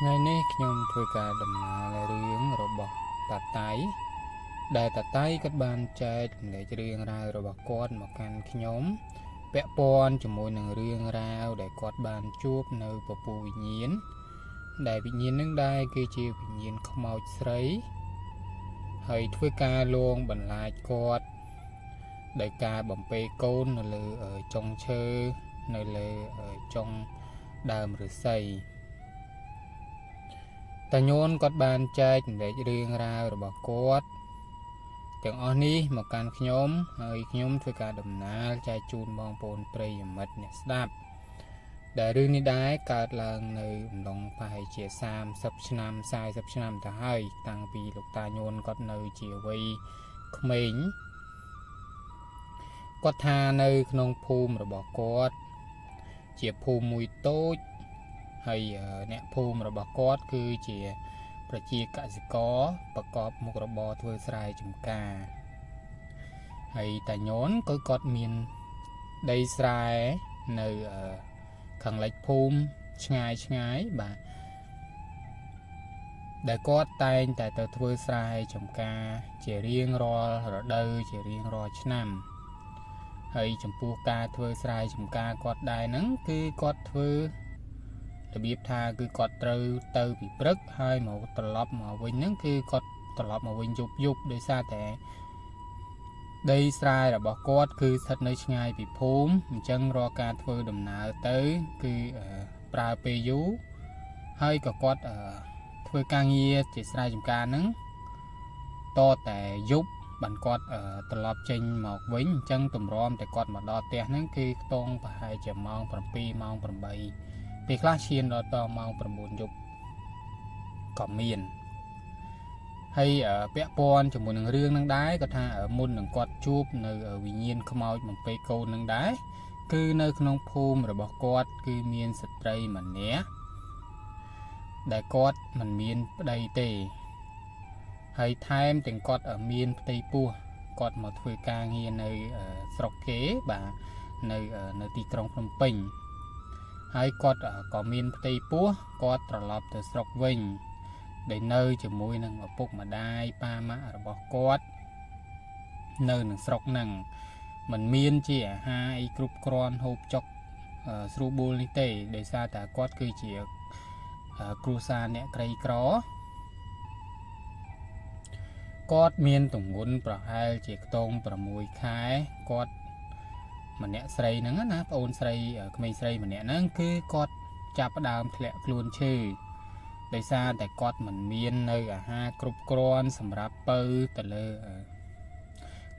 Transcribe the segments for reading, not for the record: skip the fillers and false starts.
ថ្ងៃនេះខ្ញុំធ្វើការដំណើររឿងរបស់តាតៃដែលតាតៃគាត់បានចែករំលែករឿងរ៉ាវរបស់គាត់មកកាន់ខ្ញុំពាក់ព័ន្ធជាមួយនឹងរឿងរ៉ាវដែលគាត់បានជួបនៅពពុះវិញ្ញាណដែលវិញ្ញាណនឹងដែរគឺជាវិញ្ញាណខ្មោចស្រីហើយធ្វើការលងបន្លាចគាត់ដោយការបំពេកូននៅលើចុងឈើនៅលើចុងដើមឫស្សីតាញូនគាត់បានចែករំលែករឿងរ៉ាវរបស់គាត់ទាំងអស់នេះមកកាន់ខ្ញុំហើយខ្ញុំធ្វើការដំណើរចែកជូនបងប្អូនប្រិយមិត្តអ្នកស្ដាប់ដែលរឿងនេះដែរកើតឡើងនៅអំឡុងប្រហែលជា30ឆ្នាំ40ឆ្នាំទៅហើយតាំងពីលោកតាញូនគាត់នៅជាវ័យក្មេងគាត់ថានៅក្នុងភូមិរបស់គាត់ជាភូមិមួយតូចហើយអ្នកភូមិរបស់គាត់គឺជាប្រជាកសិករប្រកបមុខរបរធ្វើស្រែចម្ការហើយតាញូនគាត់មានដីស្រែនៅខាងលិចភូមិឆ្ងាយបាទដែលគាត់តែងតែទៅធ្វើស្រែចម្ការជារៀងរាល់រដូវជារៀងរាល់ឆ្នាំហើយចំពោះការធ្វើស្រែចម្ការគាត់ដែរហ្នឹងគឺគាត់ធ្វើរបៀបថាគឺគាត់ត្រូវទៅពីព្រឹកហើយមកត្រឡប់មកវិញហ្នឹងគឺគាត់ត្រឡប់មកវិញយប់ដោយសារតែដីស្រែរបស់គាត់គឺស្ថិតនៅឆ្ងាយពីភូមិអញ្ចឹងរាល់ការធ្វើដំណើរទៅគឺប្រើពេលយូរហើយក៏គាត់ធ្វើការងារជាស្រែចម្ការហ្នឹងតតែយប់បានគាត់ត្រឡប់ចេញមកវិញអញ្ចឹងទម្រាំតែគាត់មកដល់ផ្ទះហ្នឹងគឺខ្ទង់ប្រហែលជាម៉ោង7ម៉ោង8ពេលខ្លះឈានដល់តម៉ោង9យប់ក៏មានហើយពាក់ព័ន្ធជាមួយនឹងរឿងហ្នឹងដែរគាត់ថាមុននឹងគាត់ជួបនៅវិញ្ញាណខ្មោចបំពេកូនហ្នឹងដែរគឺនៅក្នុងភូមិរបស់គាត់គឺមានស្ត្រីម្នាក់ដែលគាត់មិនមានប្តីទេហើយថែមទាំងគាត់មានផ្ទៃពោះគាត់មកធ្វើការងារនៅស្រុកគេបាទនៅទីក្រុងភ្នំពេញហើយគាត់ក៏មានផ្ទៃពោះគាត់ត្រឡប់ទៅស្រុកវិញដែលនៅជាមួយនឹងឪពុកម្ដាយប៉ាម៉ាក់របស់គាត់នៅនឹងស្រុកហ្នឹងมันមានជាអាហារអីគ្រប់គ្រាន់ហូបចុកស្រួលបួលនេះទេដោយសារតែគាត់គឺជាគ្រួសារអ្នកក្រីក្រគាត់មានទម្ងន់ប្រហែលជាខ្ទង់6ខែគាត់ម្នាក់ស្រីហ្នឹងណាប្អូនស្រីក្មេងស្រីម្នាក់ហ្នឹងគឺគាត់ចាប់ផ្ដើមធ្លាក់ខ្លួនឈឺដោយសារតែគាត់មិនមាននៅអាហារគ្រប់គ្រាន់សម្រាប់ពៅទៅលើ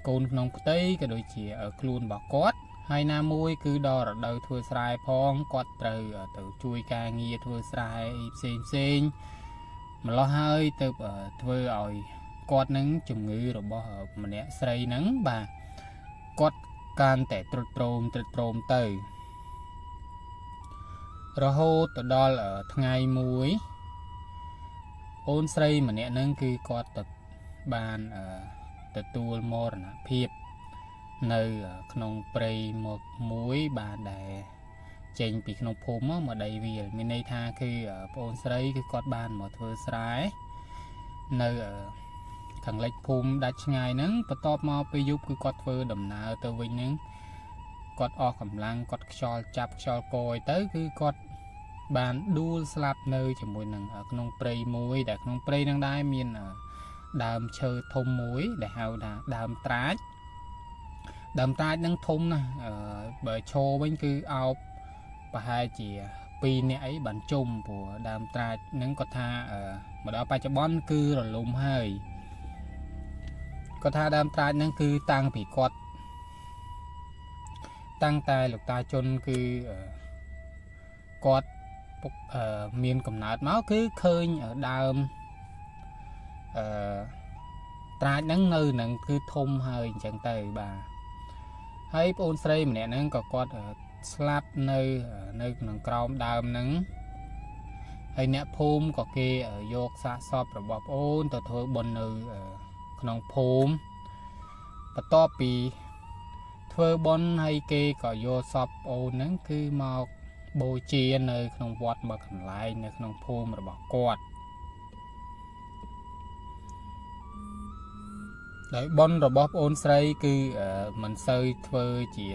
កូនក្នុងផ្ទៃក៏ដូចជាខ្លួនរបស់គាត់ហើយណាមួយគឺដល់រដូវធ្វើស្រែផងគាត់ត្រូវទៅជួយការងារធ្វើស្រែផ្សេងម្លោះហើយទៅធ្វើឲ្យគាត់នឹងជំងឺរបស់ម្នាក់ស្រីហ្នឹងបាទគាត់កាន់តែទ្រុឌទ្រោមទៅរហូតទៅដល់ថ្ងៃមួយអូនស្រីម្នាក់ហ្នឹងគឺគាត់បានទទួលមរណភាពនៅក្នុងព្រៃមកមួយបានដែលចេញពីក្នុងភូមិមកដីវាលមានន័យថាគឺប្អូនស្រីគឺគាត់បានមកធ្វើស្រែនៅខាងលិចភូមិដាច់ឆ្ងាយហ្នឹងបន្ទាប់មកពេលយប់គឺគាត់ធ្វើដំណើរទៅវិញហ្នឹងគាត់អស់កម្លាំងគាត់ខ្យល់ចាប់ខ្យល់កយទៅគឺគាត់បានដួលស្លាប់នៅជាមួយនឹងក្នុងព្រៃមួយដែលក្នុងព្រៃហ្នឹងដែរមានដើមឈើធំមួយដែលហៅថាដើមត្រាចហ្នឹងធំណាស់បើឈរវិញគឺអោបប្រហែលជា2នាក់អីបានជុំព្រោះដើមត្រាចហ្នឹងគាត់ថាមកដល់បច្ចុប្បន្នគឺរលំហើយគាត់ថាដើមត្រាចហ្នឹងគឺតាំងពីគាត់តាំងតែលោកតាជុនគឺគាត់មានកំណើតមកគឺឃើញដើមត្រាចហ្នឹងនៅនឹងគឺធំហើយអញ្ចឹងទៅបាទហើយប្អូនស្រីម្នាក់ហ្នឹងក៏គាត់ស្លាប់នៅក្នុងក្រោមដើមហ្នឹងហើយអ្នកភូមិក៏គេយកសាកសពរបស់ប្អូនទៅធ្វើបុណ្យនៅក្នុងភូមិបន្ទាប់ពីធ្វើបុណ្យហើយគេក៏យកសពប្អូនហ្នឹងគឺមក បូជានៅក្នុងវត្តមកកន្លែងនៅក្នុងភូមិរបស់គាត់ដោយបុណ្យរបស់ប្អូនស្រីគឺមិនសូវធ្វើជា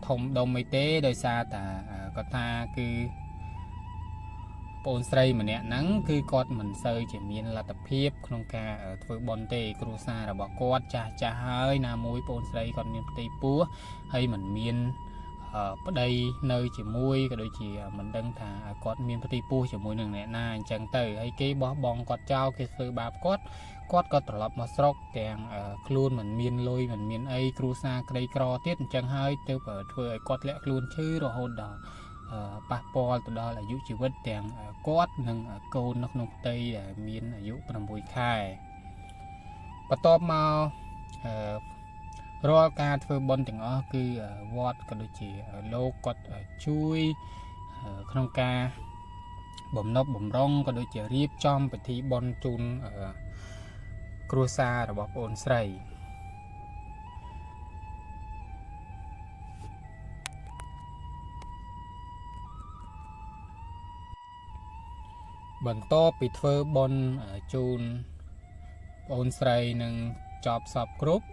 ធំដុំអីទេដោយសារតែគាត់ថាគឺប្អូនស្រីម្នាក់ហ្នឹងគឺគាត់មិនសូវជាមានលទ្ធភាពក្នុងការធ្វើបុណ្យទេគ្រួសាររបស់គាត់ចាស់ហើយណាមួយប្អូនស្រីគាត់មានផ្ទៃពោះហើយមិនមានប្តីនៅជាមួយក៏ដូចជាមិនដឹងថាគាត់មានផ្ទៃពោះជាមួយនឹងអ្នកណាអញ្ចឹងទៅហើយគេបោះបង់គាត់ចោលគេធ្វើបាបគាត់ក៏ត្រឡប់មកស្រុកទាំងខ្លួនមិនមានលុយមិនមានអីគ្រួសារក្រីក្រទៀតអញ្ចឹងហើយទៅធ្វើឲ្យគាត់លាក់ខ្លួនឈឺរហូតដល់ប៉ះពាល់ទៅដល់អាយុជីវិតទាំងគាត់និងកូននៅក្នុងផ្ទៃដែលមានអាយុ6ខែបន្ទាប់មករាល់ការធ្វើបុណ្យទាំងអស់គឺវត្តក៏ដូចជាលោកគាត់ជួយក្នុងការបំណប់បំរុងក៏ដូចជារៀបចំពិធីបុណ្យជូនគ្រួសាររបស់ប្អូនស្រីបន្ទាប់ពីធ្វើបុណ្យជូនប្អូនស្រីនឹងចប់សពគ្រប់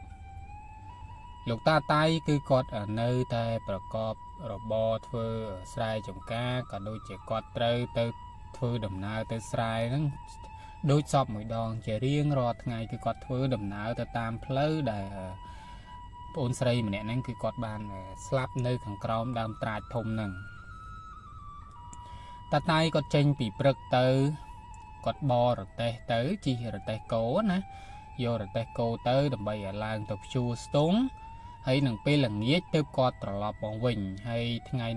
លោកតាតៃគឺគាត់នៅតែប្រកបរបរធ្វើស្រែចម្ការក៏ដូចជាគាត់ត្រូវទៅធ្វើដំណើរទៅស្រែហ្នឹងដូចសពមួយដងជារៀងរាល់ថ្ងៃគឺគាត់ធ្វើដំណើរទៅតាមផ្លូវដែលប្អូនស្រីម្នាក់ហ្នឹងគឺគាត់បានស្លាប់នៅខាងក្រោមដើមត្រាចធំហ្នឹងតាតៃគាត់ចេញពីព្រឹកទៅគាត់បររទេះទៅជិះរទេះគោណាយករទេះគោទៅដើម្បីឲ្យឡើងទៅព្យួរស្ទង់ហើយនឹងពេលល្ងាចទៅគាត់ត្រឡប់មកវិញហើយថ្ងៃ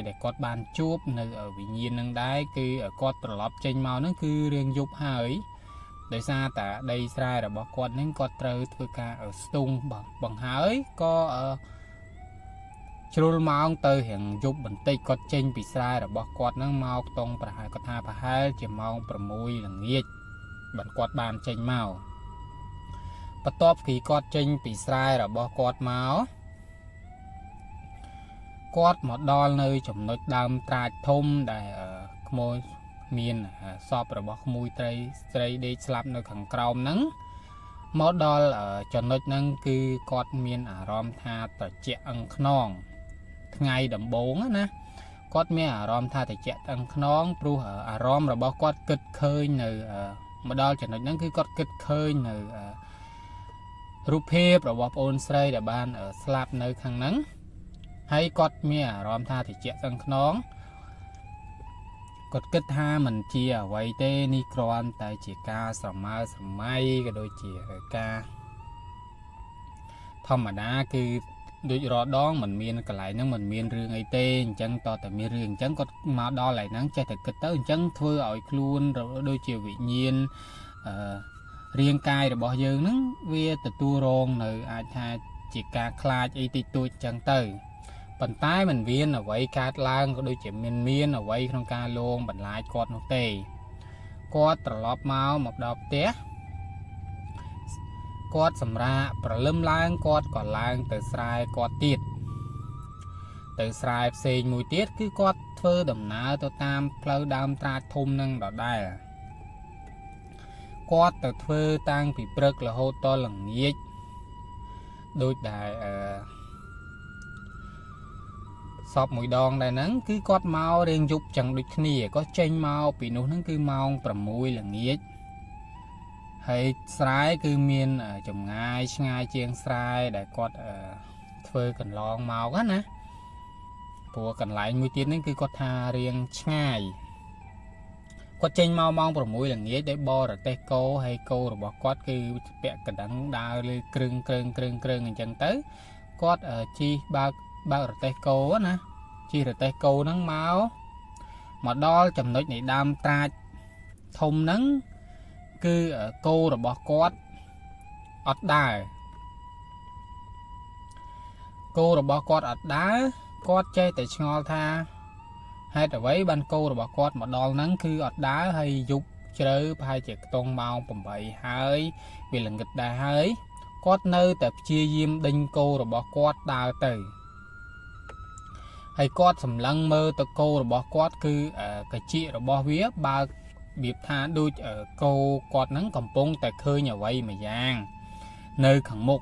ដែលគាត់បានជួបនៅវិញ្ញាណនឹងដែរគឺគាត់ត្រឡប់ចេញមកហ្នឹងគឺរៀងយប់ហើយដោយសារតែដីស្រែរបស់គាត់ហ្នឹងគាត់ត្រូវធ្វើការស្ទង់បង្ហើយក៏ជ្រុលម៉ោងទៅរៀងយប់បន្តិចគាត់ចេញពីស្រែរបស់គាត់ហ្នឹងមកខ្ទង់ប្រហែលគាត់ថាប្រហែលជាម៉ោង6ល្ងាចបានគាត់បានចេញមកបន្ទាប់ពីគាត់ចេញពីស្រែរបស់គាត់មកគាត់មកដល់នៅចំណុចដើមត្រាចធំដែលក្មួយមានសពរបស់ក្មួយស្រីដេកស្លាប់នៅខាងក្រោមហ្នឹងមកដល់ចំណុចហ្នឹងគឺគាត់មានអារម្មណ៍ថាត្រជាក់អឹងខ្នងថ្ងៃដំបូងណាគាត់មានអារម្មណ៍ថាត្រជាក់អឹងខ្នងព្រោះអារម្មណ៍របស់គាត់គិតឃើញនៅមកដល់ចំណុចហ្នឹងគឺគាត់គិតឃើញនៅរូបភាពរបស់ប្អូនស្រីដែលបានស្លាប់នៅខាងហ្នឹងហើយគាត់មានអារម្មណ៍ថាត្រជាក់អឹងខ្នងគាត់គិតថាមិនជាអ្វីទេនេះគ្រាន់តែជាការស្រមើស្រមៃក៏ដូចជាការធម្មតាគឺដូចរដងមិនមានកន្លែងហ្នឹងមិនមានរឿងអីទេអញ្ចឹងតតែមានរឿងអញ្ចឹងគាត់មកដល់កន្លែងហ្នឹងចេះតែគិតទៅអញ្ចឹងធ្វើឲ្យខ្លួនដូចជាវិញ្ញាណរាងកាយរបស់យើងហ្នឹងវាទទួលរងនៅអាចថាជាការខ្លាចអីតិចតួចអញ្ចឹងទៅប៉ុន្តែមិនមានអ្វីកើតឡើងក៏ដូចជាមានអ្វីក្នុងការលងបន្លាចគាត់នោះទេគាត់ត្រឡប់មកដល់ផ្ទះគាត់សម្រាកព្រលឹមឡើងគាត់ក៏ឡើងទៅស្រែគាត់ទៀតទៅស្រែផ្សេងមួយទៀតគឺគាត់ធ្វើដំណើរទៅតាមផ្លូវដើមត្រាចធំនឹងដដែលគាត់ទៅធ្វើតាំងពីព្រឹករហូតដល់ល្ងាចដូចដែលសពមួយដងដែរហ្នឹងគឺគាត់មករៀងយប់ចឹងដូចគ្នាក៏ចេញមកពីនោះហ្នឹងគឺម៉ោង6ល្ងាចហើយស្រែគឺមានចម្ងាយឆ្ងាយជាងស្រែដែលគាត់ធ្វើកន្លងមកណាព្រោះកន្លែងមួយទៀតហ្នឹងគឺគាត់ថារៀងឆ្ងាយគាត់ចេញមកម៉ោង6ល្ងាចដោយបរទេះគោហើយគោរបស់គាត់គឺពាក់កណ្ដឹងដើរលើគ្រឿងអញ្ចឹងទៅគាត់ជិះបើករទេះគោណាជិះរទេះគោហ្នឹងមកដល់ចំណុចនៃដើមត្រាចធំហ្នឹងគឺគោរបស់គាត់អត់ដើរគាត់ចេះតែឆ្ងល់ថាហេតុអ្វីបានគោរបស់គាត់មកដល់ហ្នឹងគឺអត់ដើរហើយយប់ជ្រៅប្រហែលជាខ្ទង់ម៉ោង8ហើយវាល្ងឹតដែរហើយគាត់នៅតែព្យាយាមដេញគោរបស់គាត់ដើរទៅ ហើយគាត់សម្លឹងមើលតកោរបស់គាត់គឺកាជារបស់វាបើរបៀបថាដូចគោគាត់ហ្នឹងកំពុងតែឃើញអ្វីមួយយ៉ាងនៅខាងមុខ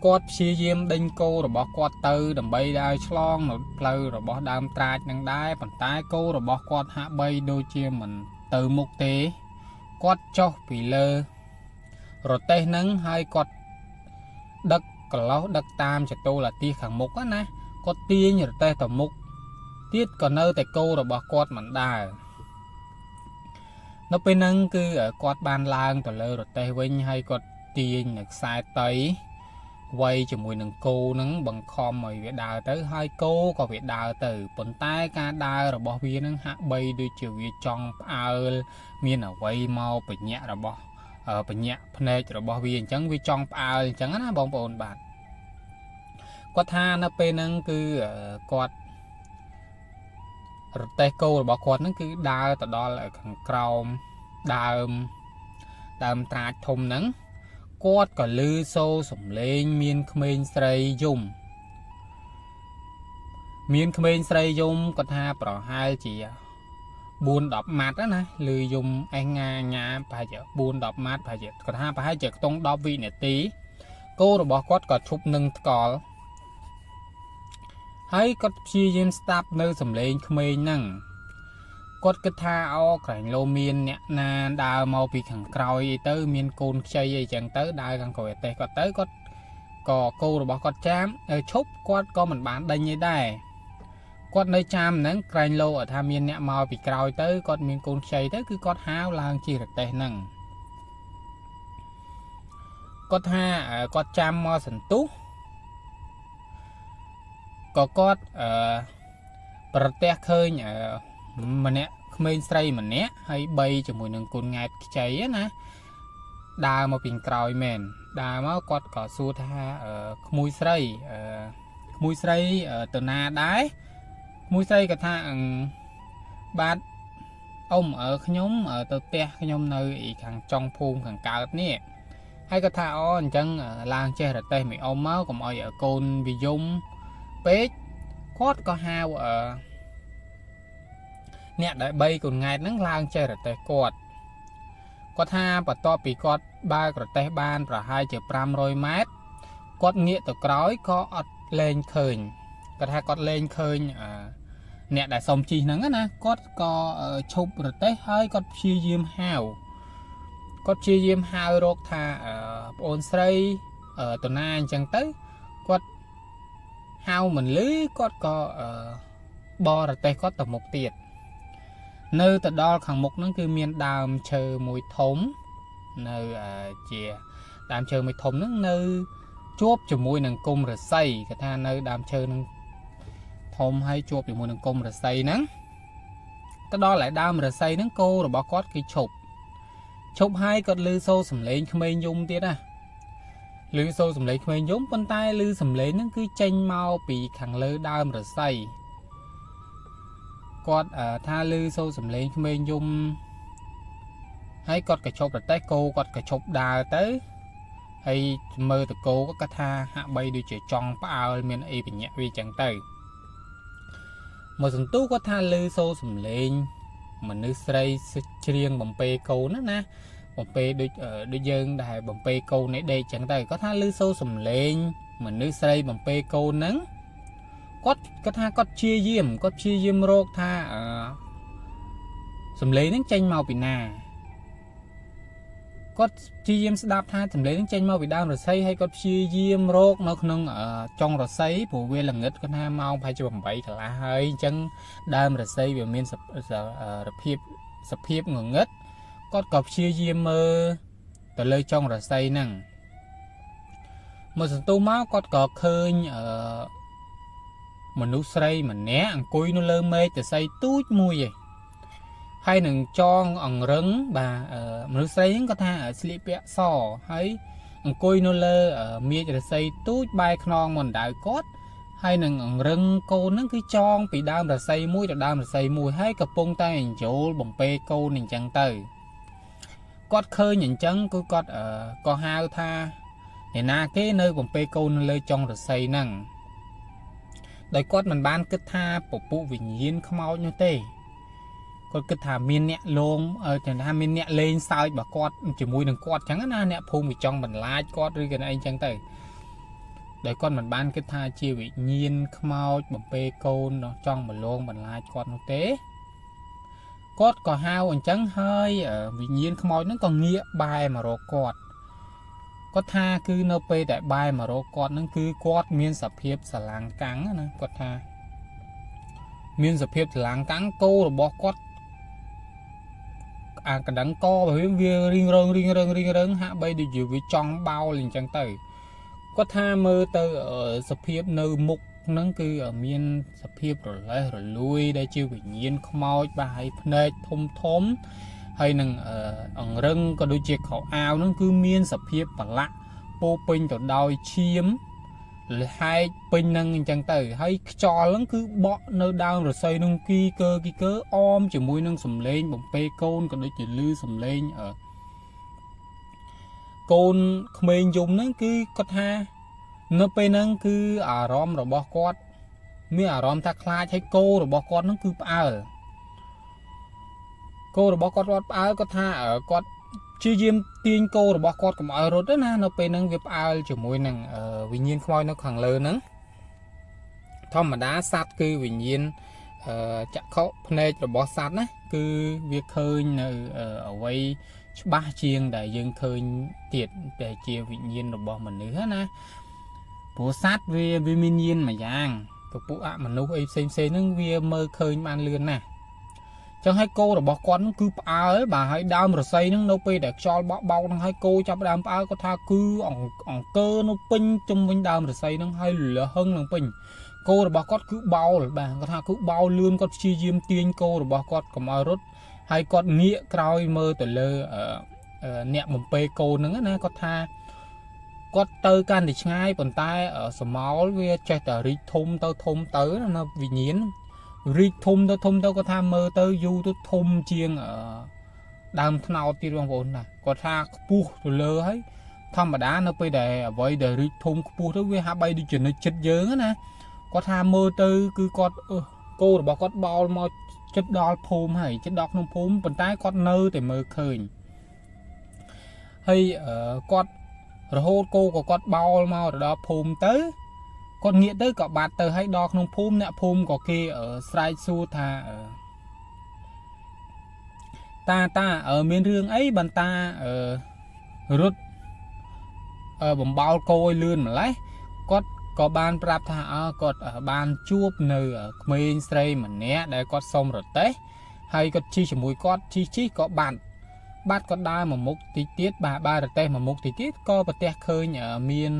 គាត់ព្យាយាមដេញគោរបស់គាត់ទៅដើម្បីឲ្យឆ្លងនៅផ្លូវរបស់ដើមត្រាចនឹងដែរប៉ុន្តែគោរបស់គាត់ហាក់បីដូចជាមិនទៅមុខទេគាត់ចុះពីលើរទេះហ្នឹងហើយគាត់ដឹកកន្លោះដឹកតាមចតុលទាសខាងមុខណាគាត់ទាញរទេះទៅមុខទៀតក៏នៅតែគោរបស់គាត់មិនដើរនៅពេលហ្នឹងគឺគាត់បានឡើងទៅលើរទេះវិញហើយគាត់ទាញនៅខ្សែតៃវាយជាមួយនឹងគោហ្នឹងបង្ខំឲ្យវាដើរទៅហើយគោក៏វាដើរទៅប៉ុន្តែការដើររបស់វាហ្នឹងហាក់បីដូចជាវាចង់ផ្អើលមានអ្វីមកបញ្ញាក់របស់បញ្ញាក់ភ្នែករបស់វាអញ្ចឹងវាចង់ផ្អើលអញ្ចឹងណាបងប្អូនបាទគាត់ថានៅពេលហ្នឹងគឺគាត់រទេះគោរបស់គាត់ហ្នឹងគឺដើរទៅដល់ខាងក្រោមដើមត្រាចធំហ្នឹងគាត់ក៏ឮសូរសំឡេងមានក្មេងស្រីយំគាត់ថាប្រហែលជា4-10ម៉ាត់ណាឮយំអេងញ៉ាប្រហែលជា4-10ម៉ាត់ប្រហែលជាគាត់ថាប្រហែលជាខ្ទង់10វិនាទីគោរបស់គាត់ក៏ឈប់នឹងថ្កល់ហើយគាត់ព្យាយាមស្ដាប់នៅសំឡេងក្មេងហ្នឹងគាត់គិតថាក្រែងលោមានអ្នកណាដើរមកពីខាងក្រោយអីទៅមានកូនខ្ចីអីចឹងទៅដើរខាងក្រោយអតេះគាត់ទៅគាត់ក៏គោរបស់គាត់ចាមឈប់គាត់ក៏មិនបានដេញទេដែរគាត់នៅចាមហ្នឹងក្រែងលោថាមានអ្នកមកពីក្រោយទៅគាត់មានកូនខ្ចីទៅគឺគាត់ហាវឡើងជិះរទេះហ្នឹងគាត់ថាគាត់ចាំមកសន្ទុះក៏គាត់ប្រទះឃើញម្នាក់ក្មេងស្រីម្នាក់ហើយបីជាមួយនឹងកូនង៉ែតខ្ចីណាដើរមកពីក្រោយមែនដើរមកគាត់ក៏សួរថាក្មួយស្រីទៅណាដែរក្មួយស្រីក៏ថាបាទអ៊ំខ្ញុំទៅផ្ទះខ្ញុំនៅខាងចុងភូមិខាងកើតនេះហើយក៏ថាអញ្ចឹងឡើងចេះរទេះមួយអ៊ំមកកុំឲ្យកូនវាយំពេកគាត់ក៏ហៅអ្នកដែលបីកូនង៉ែតហ្នឹងឡើងចេះរទេះគាត់ថាបន្ទាប់ពីគាត់បើករទេះបានប្រហែលជា500ម៉ែត្រគាត់ងាកទៅក្រោយក៏អត់លែងឃើញគាត់ថាគាត់លែងឃើញអ្នកដែលសុំជីហ្នឹងណាគាត់ក៏ឈប់រទេះហើយគាត់ព្យាយាមហៅរកថាប្អូនស្រីតាណាអញ្ចឹងទៅគាត់ហៅមិនលឺគាត់ក៏បរទេះគាត់ទៅមុខទៀតនៅទៅដល់ខាងមុខហ្នឹងគឺមានដើមឈើមួយធំនៅជាដើមឈើមួយធំហ្នឹងនៅជួបជាមួយនឹងគុម្ពឫស្សីគេថានៅដើមឈើហ្នឹងធំហើយជួបជាមួយនឹងគុម្ពឫស្សីហ្នឹងទៅដល់ឯដើមឫស្សីហ្នឹងគោរបស់គាត់គឺឈប់ហើយគាត់ឮសូរសំឡេងក្មេងយំទៀតណាឮសូរសំឡេងក្មេងយំប៉ុន្តែឮសំឡេងហ្នឹងគឺចេញមកពីខាងលើដើមឫស្សីគាត់ថាឮសូរសំឡេងក្មេងយំហើយគាត់ក៏ឈប់រទេះគោគាត់ក៏ឈប់ដើរទៅហើយមើលតគោគាត់ថាហាក់បីដូចជាចង់ផ្អើលមានអីបញ្ញាក់វាចឹងទៅមកសន្ទុះគាត់ថាឮសូរសំឡេងមនុស្សស្រីច្រៀងបំពេកូនណាបំពេដូចយើងដែលបំពេកូននេះដេកចឹងទៅគាត់ថាឮសូរសំឡេងមនុស្សស្រីបំពេកូនហ្នឹងគាត់ថាគាត់ព្យាយាមរកថាសំឡេងហ្នឹងចេញមកពីណាគាត់ព្យាយាមស្ដាប់ថាសំឡេងហ្នឹងចេញមកពីដើមរស្សីហើយគាត់ព្យាយាមរកនៅក្នុងចុងរស្សីព្រោះវាល្ងឹតគាត់ថាម៉ោងប្រហែលជា8កន្លះហើយអញ្ចឹងដើមរស្សីវាមានសភាពងងឹតគាត់ក៏ព្យាយាមមើលទៅលើចុងរស្សីហ្នឹងមកសន្ទុះមកគាត់ក៏ឃើញមនុស្សស្រីម្នាក់អង្គុយនៅលើមេឃទសីទូចមួយឯងហើយនឹងចងអង្រឹងបាទមនុស្សស្រីហ្នឹងគាត់ថាស្លៀកពាក់សហើយអង្គុយនៅលើមេឃរសីទូចបែរខ្នងមកដៅគាត់ហើយនឹងអង្រឹងកូនហ្នឹងគឺចងពីដើមរសីមួយទៅដើមរសីមួយហើយកំពុងតែអញ្ជូលបំពេកូនអញ្ចឹងទៅគាត់ឃើញអញ្ចឹងគឺគាត់ក៏ហៅថា អ្នកណាគេនៅបំពេកូននៅលើចុងរស័យហ្នឹងដោយគាត់មិនបានគិតថាពពុះវិញ្ញាណខ្មោចនោះទេគាត់គិតថាមានអ្នកលងថាមានអ្នកលេងសើចរបស់គាត់ជាមួយនឹងគាត់អញ្ចឹងណាអ្នកភូមិវាចង់បន្លាចគាត់ឬក៏អីអញ្ចឹងទៅដោយគាត់មិនបានគិតថាជាវិញ្ញាណខ្មោចបំពេកូនចង់មកលងបន្លាចគាត់នោះទេគាត់ក៏ហៅអញ្ចឹងហើយវិញ្ញាណខ្មោចហ្នឹងក៏ងាកបែរមករកគាត់គាត់ថាគឺនៅពេលដែលបែរមករកគាត់ហ្នឹងគឺគាត់មានសភាពស្រឡាំងកាំងណាគាត់ថាមានសភាពស្រឡាំងកាំងគោរបស់គាត់អាកណ្ដឹងកវារៀងរងហាក់បីដូចជាវាចង់បោលអញ្ចឹងទៅគាត់ថាមើលទៅសភាពនៅមុខហ្នឹងគឺមានសភាពរលេះរលួយដែលជាវិញ្ញាណខ្មោចបាទហើយភ្នែកធំហើយនឹងអង្រឹងក៏ដូចជាខោអាវហ្នឹងគឺមានសភាពប្រឡាក់ពោពេញទៅដោយឈាមលហែកពេញហ្នឹងអញ្ចឹងទៅហើយខ្យល់ហ្នឹងគឺបក់នៅដើមរស័យនឹងគីកើអមជាមួយនឹងសំឡេងបំពេកូនក៏ដូចជាលឺសំឡេងកូនក្មេងយំហ្នឹងគឺគាត់ថានៅពេលហ្នឹងគឺអារម្មណ៍របស់គាត់មានអារម្មណ៍ថាខ្លាចឲ្យគោរបស់គាត់ហ្នឹងគឺផ្អើលគោរបស់គាត់ផ្អើលគាត់ថាគាត់ជាយាមទាញគោរបស់គាត់កុំឲ្យរត់ទេណានៅពេលហ្នឹងវាផ្អើលជាមួយនឹងវិញ្ញាណខ្មោចនៅខាងលើហ្នឹងធម្មតាសត្វគឺវិញ្ញាណចក្ខុភ្នែករបស់សត្វណាគឺវាឃើញនៅអ្វីច្បាស់ជាងដែលយើងឃើញទៀតតែជាវិញ្ញាណរបស់មនុស្សណាព្រោះសត្វវាមានញៀនមួយយ៉ាងពពួកអមនុស្សអីផ្សេងហ្នឹងវាមើលឃើញបានលឿនណាស់ចឹងហើយគោរបស់គាត់ហ្នឹងគឺផ្អើលបាទហើយដើមរស័យហ្នឹងនៅពេលដែលខ្យល់បក់បោកហ្នឹងហើយគោចាប់ដើមផ្អើលគាត់ថាគឺអង្គើនៅពេញជុំវិញដើមរស័យហ្នឹងហើយលហឹងនឹងពេញគោរបស់គាត់គឺបោលបាទគាត់ថាគឺបោលលឿនគាត់ព្យាយាមទាញគោរបស់គាត់កុំឲ្យរត់ហើយគាត់ងាកក្រោយមើលទៅលើអ្នកបំពេកូនហ្នឹងណាគាត់ថាគាត់ទៅកាន់តែឆ្ងាយប៉ុន្តែសមោលវាចេះតែរីកធំទៅណាវិញ្ញាណរីកធំទៅគាត់ថាមើលទៅយូរទៅធំជាងដើមថ្នោតទៀតបងប្អូនណាគាត់ថាខ្ពស់ទៅលើហើយធម្មតានៅពេលដែលអ្វីដែលរីកធំខ្ពស់ទៅវាហាក់បីដូចជានៅចិត្តយើងណាគាត់ថាមើលទៅគឺគាត់គោរបស់គាត់បោលមកចិត្តដល់ភូមិហើយចិត្តដល់ក្នុងភូមិប៉ុន្តែគាត់នៅតែមើលឃើញហើយគាត់រហូតគោក៏គាត់បោលមកដល់ភូមិទៅគាត់ងាកទៅក៏បាត់ទៅហើយដល់ក្នុងភូមិអ្នកភូមិក៏គេស្រែកសួរថាតាមានរឿងអីបានតារត់បំបោលគោឲ្យលឿនម្លេះគាត់ក៏បានប្រាប់ថាគាត់បានជួបនៅក្មេងស្រីម្នាក់ដែលគាត់សុំរទេះហើយគាត់ជិះជាមួយគាត់ជិះក៏បាត់គាត់ដើរមកមុខតិចទៀតបាទរទេះមកមុខតិចទៀតក៏ប្រទះឃើញមាន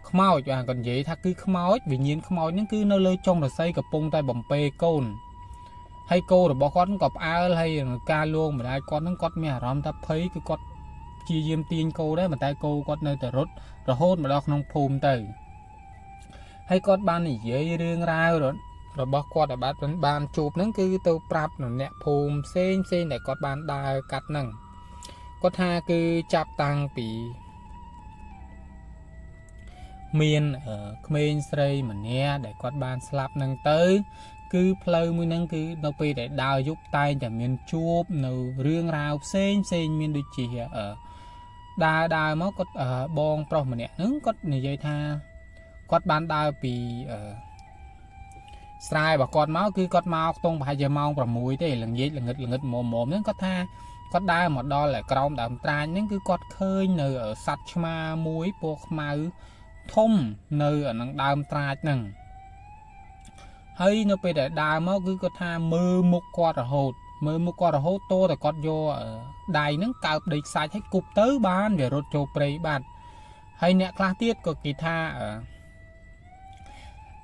ខ្មោចបាទគាត់និយាយថាគឺខ្មោចវិញ្ញាណខ្មោចហ្នឹងគឺនៅលើចុងរស័យកំពុងតែបំពេកូនហើយគោរបស់គាត់ក៏ផ្អើលហើយការលងម្ដាយគាត់ហ្នឹងគាត់មានអារម្មណ៍ថាភ័យគឺគាត់ព្យាយាមទាញគោដែរប៉ុន្តែគោគាត់នៅតែរត់រហូតមកដល់ក្នុងភូមិទៅហើយគាត់បាននិយាយរឿងរ៉ាវរបស់គាត់ដែលបានជួបហ្នឹងគឺទៅប្រាប់អ្នកភូមិផ្សេងដែលគាត់បានដើរកាត់ហ្នឹងគាត់ថាគឺចាប់តាំងពីមានក្មេងស្រីម្នាក់ដែលគាត់បានស្លាប់ហ្នឹងទៅគឺផ្លូវមួយហ្នឹងគឺនៅពេលដែលដើរយប់តែងតែមានជួបនៅរឿងរ៉ាវផ្សេងមានដូចជាដើរមកគាត់បងប្រុសម្នាក់ហ្នឹងគាត់និយាយថាគាត់បានដើរពីស្រែរបស់គាត់មកគឺគាត់មកខ្ទង់ប្រហែលជាម៉ោង6ទេល្ងាចល្ងឹតមុំហ្នឹងគាត់ថាគាត់ដើរមកដល់ក្រោមដើមត្រាចហ្នឹងគឺគាត់ឃើញនៅសត្វឆ្មាមួយពណ៌ខ្មៅធំនៅនឹងដើមត្រាចហ្នឹងហើយនៅពេលដែលដើរមកគឺគាត់ថាមើលមុខគាត់រហូតតតែគាត់យកដៃហ្នឹងកើបដីខ្សាច់ឲ្យគប់ទៅបានវារត់ចូលព្រៃបាត់ហើយអ្នកខ្លះទៀតក៏គេថា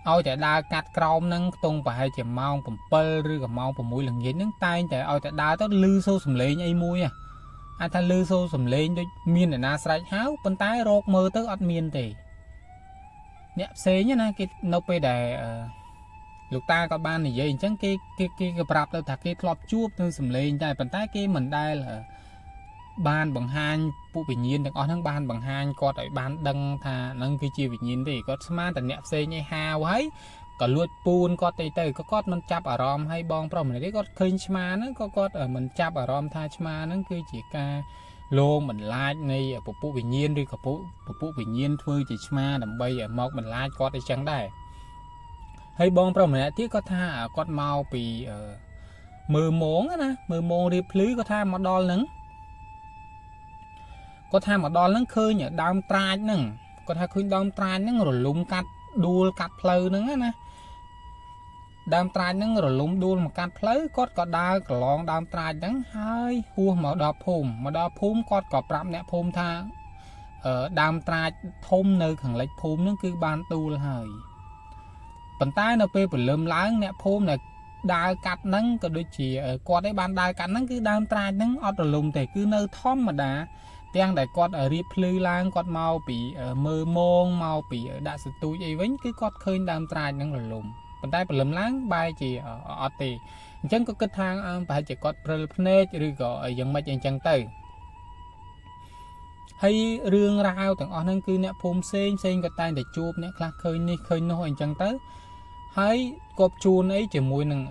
ឲ្យតែដើរកាត់ក្រោមហ្នឹងខ្ទង់ប្រហែលជាម៉ោង7ឬក៏ម៉ោង6ល្ងាចហ្នឹងតែងតែឲ្យតែដើរទៅលឺសូរសំឡេងអីមួយអាចថាលឺសូរសំឡេងដូចមានអ្នកណាស្រែកហៅប៉ុន្តែរកមើលទៅអត់មានទេអ្នកផ្សេងណាគេនៅពេលដែលលោកតាក៏បាននិយាយអញ្ចឹងគេប្រាប់ទៅថាគេធ្លាប់ជួបនឹងសំឡេងតែប៉ុន្តែគេមិនដែល ban bằng hai phụ bình nhiên được ở ban bằng hai con ở ban đăng thà nâng cái chia bình nhiên thì có smart tận nẹp xe như hào ấy có luộc pun có tây có cót mình chắp ở rom hay bong prom này đấy có khơi chma nó có cót ở mình chắp ở rom tha chma nó cứ chỉ ca lô mình like này ở phụ bình nhiên đi có phụ bình nhiên thôi chỉ chma làm bay ở mọc mình like cót để trắng đây hay bong prom này tiếc có tha ở cót mau bị mưa mốn á mưa môn đi phứ có tha mà đo nứng có tha mà đo nứng khơi nhở đam trai nưng có tha khơi đam trai nưng rồi lúng cắt đuôi cắt phơi nưng á nè đam trai nưng rồi lúng đuôi mà cắt phơi có đau có lon đam trai nưng hơi hua mà đo phùm có pram nè phùm tha đam trai thôm nơi khẳng lệch phùm nưng cứ ban tu là hơi bàn tay nó pe lơm láng nè phùm này đai cắt nắng có đôi chỉ qua đấy ban đai cắt nắng cứ đam trai nắng ở đầu lùng thì cứ nơi thom mà đã tiếng đại con ở riệp lư lang con mau bị mơ môn mau bị đã sự tu gì vẫn cứ con khơi đam trai nắng đầu lùng bàn tay lầm láng bay chỉ ở tì chẳng có cái thang phải chỉ con prene rồi gọi dân mấy chân từ hay rương rau từng ở nâng cứ nè phum sen cái tay để chụp nè khơi nó chân tới hay cọp chuồn ấy chỉ mùi nằng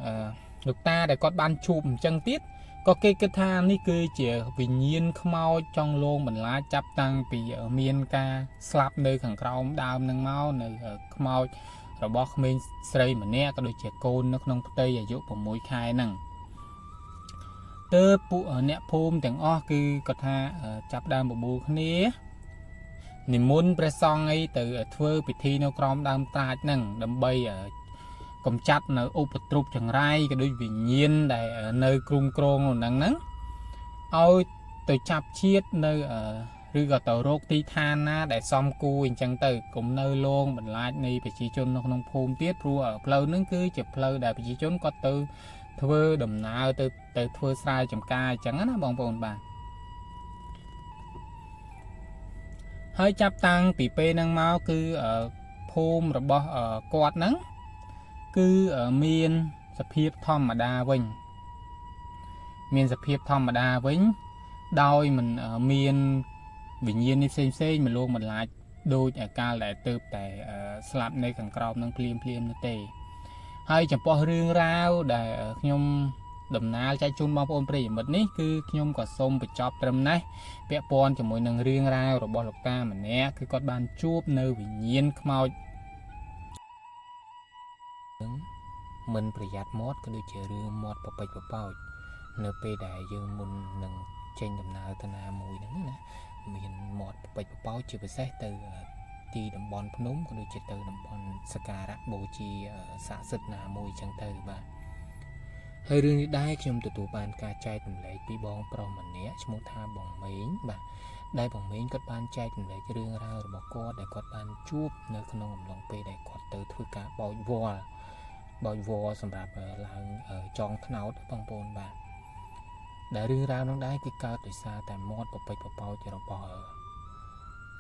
được ta để con ban chụp chân tiết có cái tha ní cười chỉ vì nhiên mau trong lôn mình lá chắp tăng vì ở miền ca slap nơi khẳng khao đào nâng mau nơi mau rồi bóc mình xây mà nè có đôi trẻ côn nó không tây ở chỗ của mũi khai nằng tơ phụ ở nè phôm tiếng o cứ có tha chắp đam bộ bù khné niệm muốn presong ấy từ thưa bị thi nó crom đam ta nằng đâm bay ở cầm chặt nó ốp trục chẳng rai cái đôi vị nhiên để nơi krum krong nắng nắng ôi từ chập chiết nơi ở rư gà tàu rốt ti than na để xong cùi chẳng từ cũng nơi luôn mình lại này bị chỉ chôn nó không phun tiết rùa ở lâu nó cứ chụp lâu để bị chỉ chôn có từ thưa đầm nào từ thưa sai chấm ca chẳng á bong bồn bà hơi chập tăng bị pe năng máu cứ ở phun rồi bỏ ở quạt nắng cứ ở miềnสภาพธรรมดาវិញមានសភាពធម្មតាវិញដោយមិនមានវិញ្ញាណនេះផ្សេងៗមកលោកមិនឡាច់ដូចអាកាលដែលទៅតែស្លាប់នៅខាងក្រោមនឹងភ្លាមនោះទេហើយចំពោះរឿងរ៉ាវដែលខ្ញុំដំណើរចែកជូនបងប្អូនប្រិយមិត្តនេះគឺខ្ញុំក៏សូមបញ្ចប់ត្រឹមនេះពាក់ព័ន្ធជាមួយនឹងរឿងរ៉ាវរបស់លោកតាម្នាក់គឺគាត់បានជួបនៅវិញ្ញាណខ្មោចមិនប្រយ័ត្នមាត់ក៏ដូចជារឿងមាត់ប្រពេចប្រប៉ោចនៅពេលដែលយើងមុននឹងចេញដំណើរទៅណាមួយហ្នឹងណាមានមាត់ប្រពេចប្រប៉ោចជាពិសេសទៅទីតំបន់ភ្នំក៏ដូចជាទៅតំបន់សក្ការៈបូជាស័ក្តិសិទ្ធិណាមួយចឹងទៅបាទហើយរឿងនេះដែរខ្ញុំទទួលបានការចែករំលែកពីបងប្រុសម្នាក់ឈ្មោះថាបងមេងបាទដែលបងមេងគាត់បានចែករំលែករឿងរ៉ាវរបស់គាត់ដែលគាត់បានជួបនៅក្នុងអំឡុងពេលដែលគាត់ទៅធ្វើការបោចវល់សម្រាប់ឡើងចងថ្នោតបងប្អូនបាទដែលរឿងរ៉ាវនោះដែរគឺកើតដោយសារតែមាត់ប្រពេចប្រប៉ោចរបស់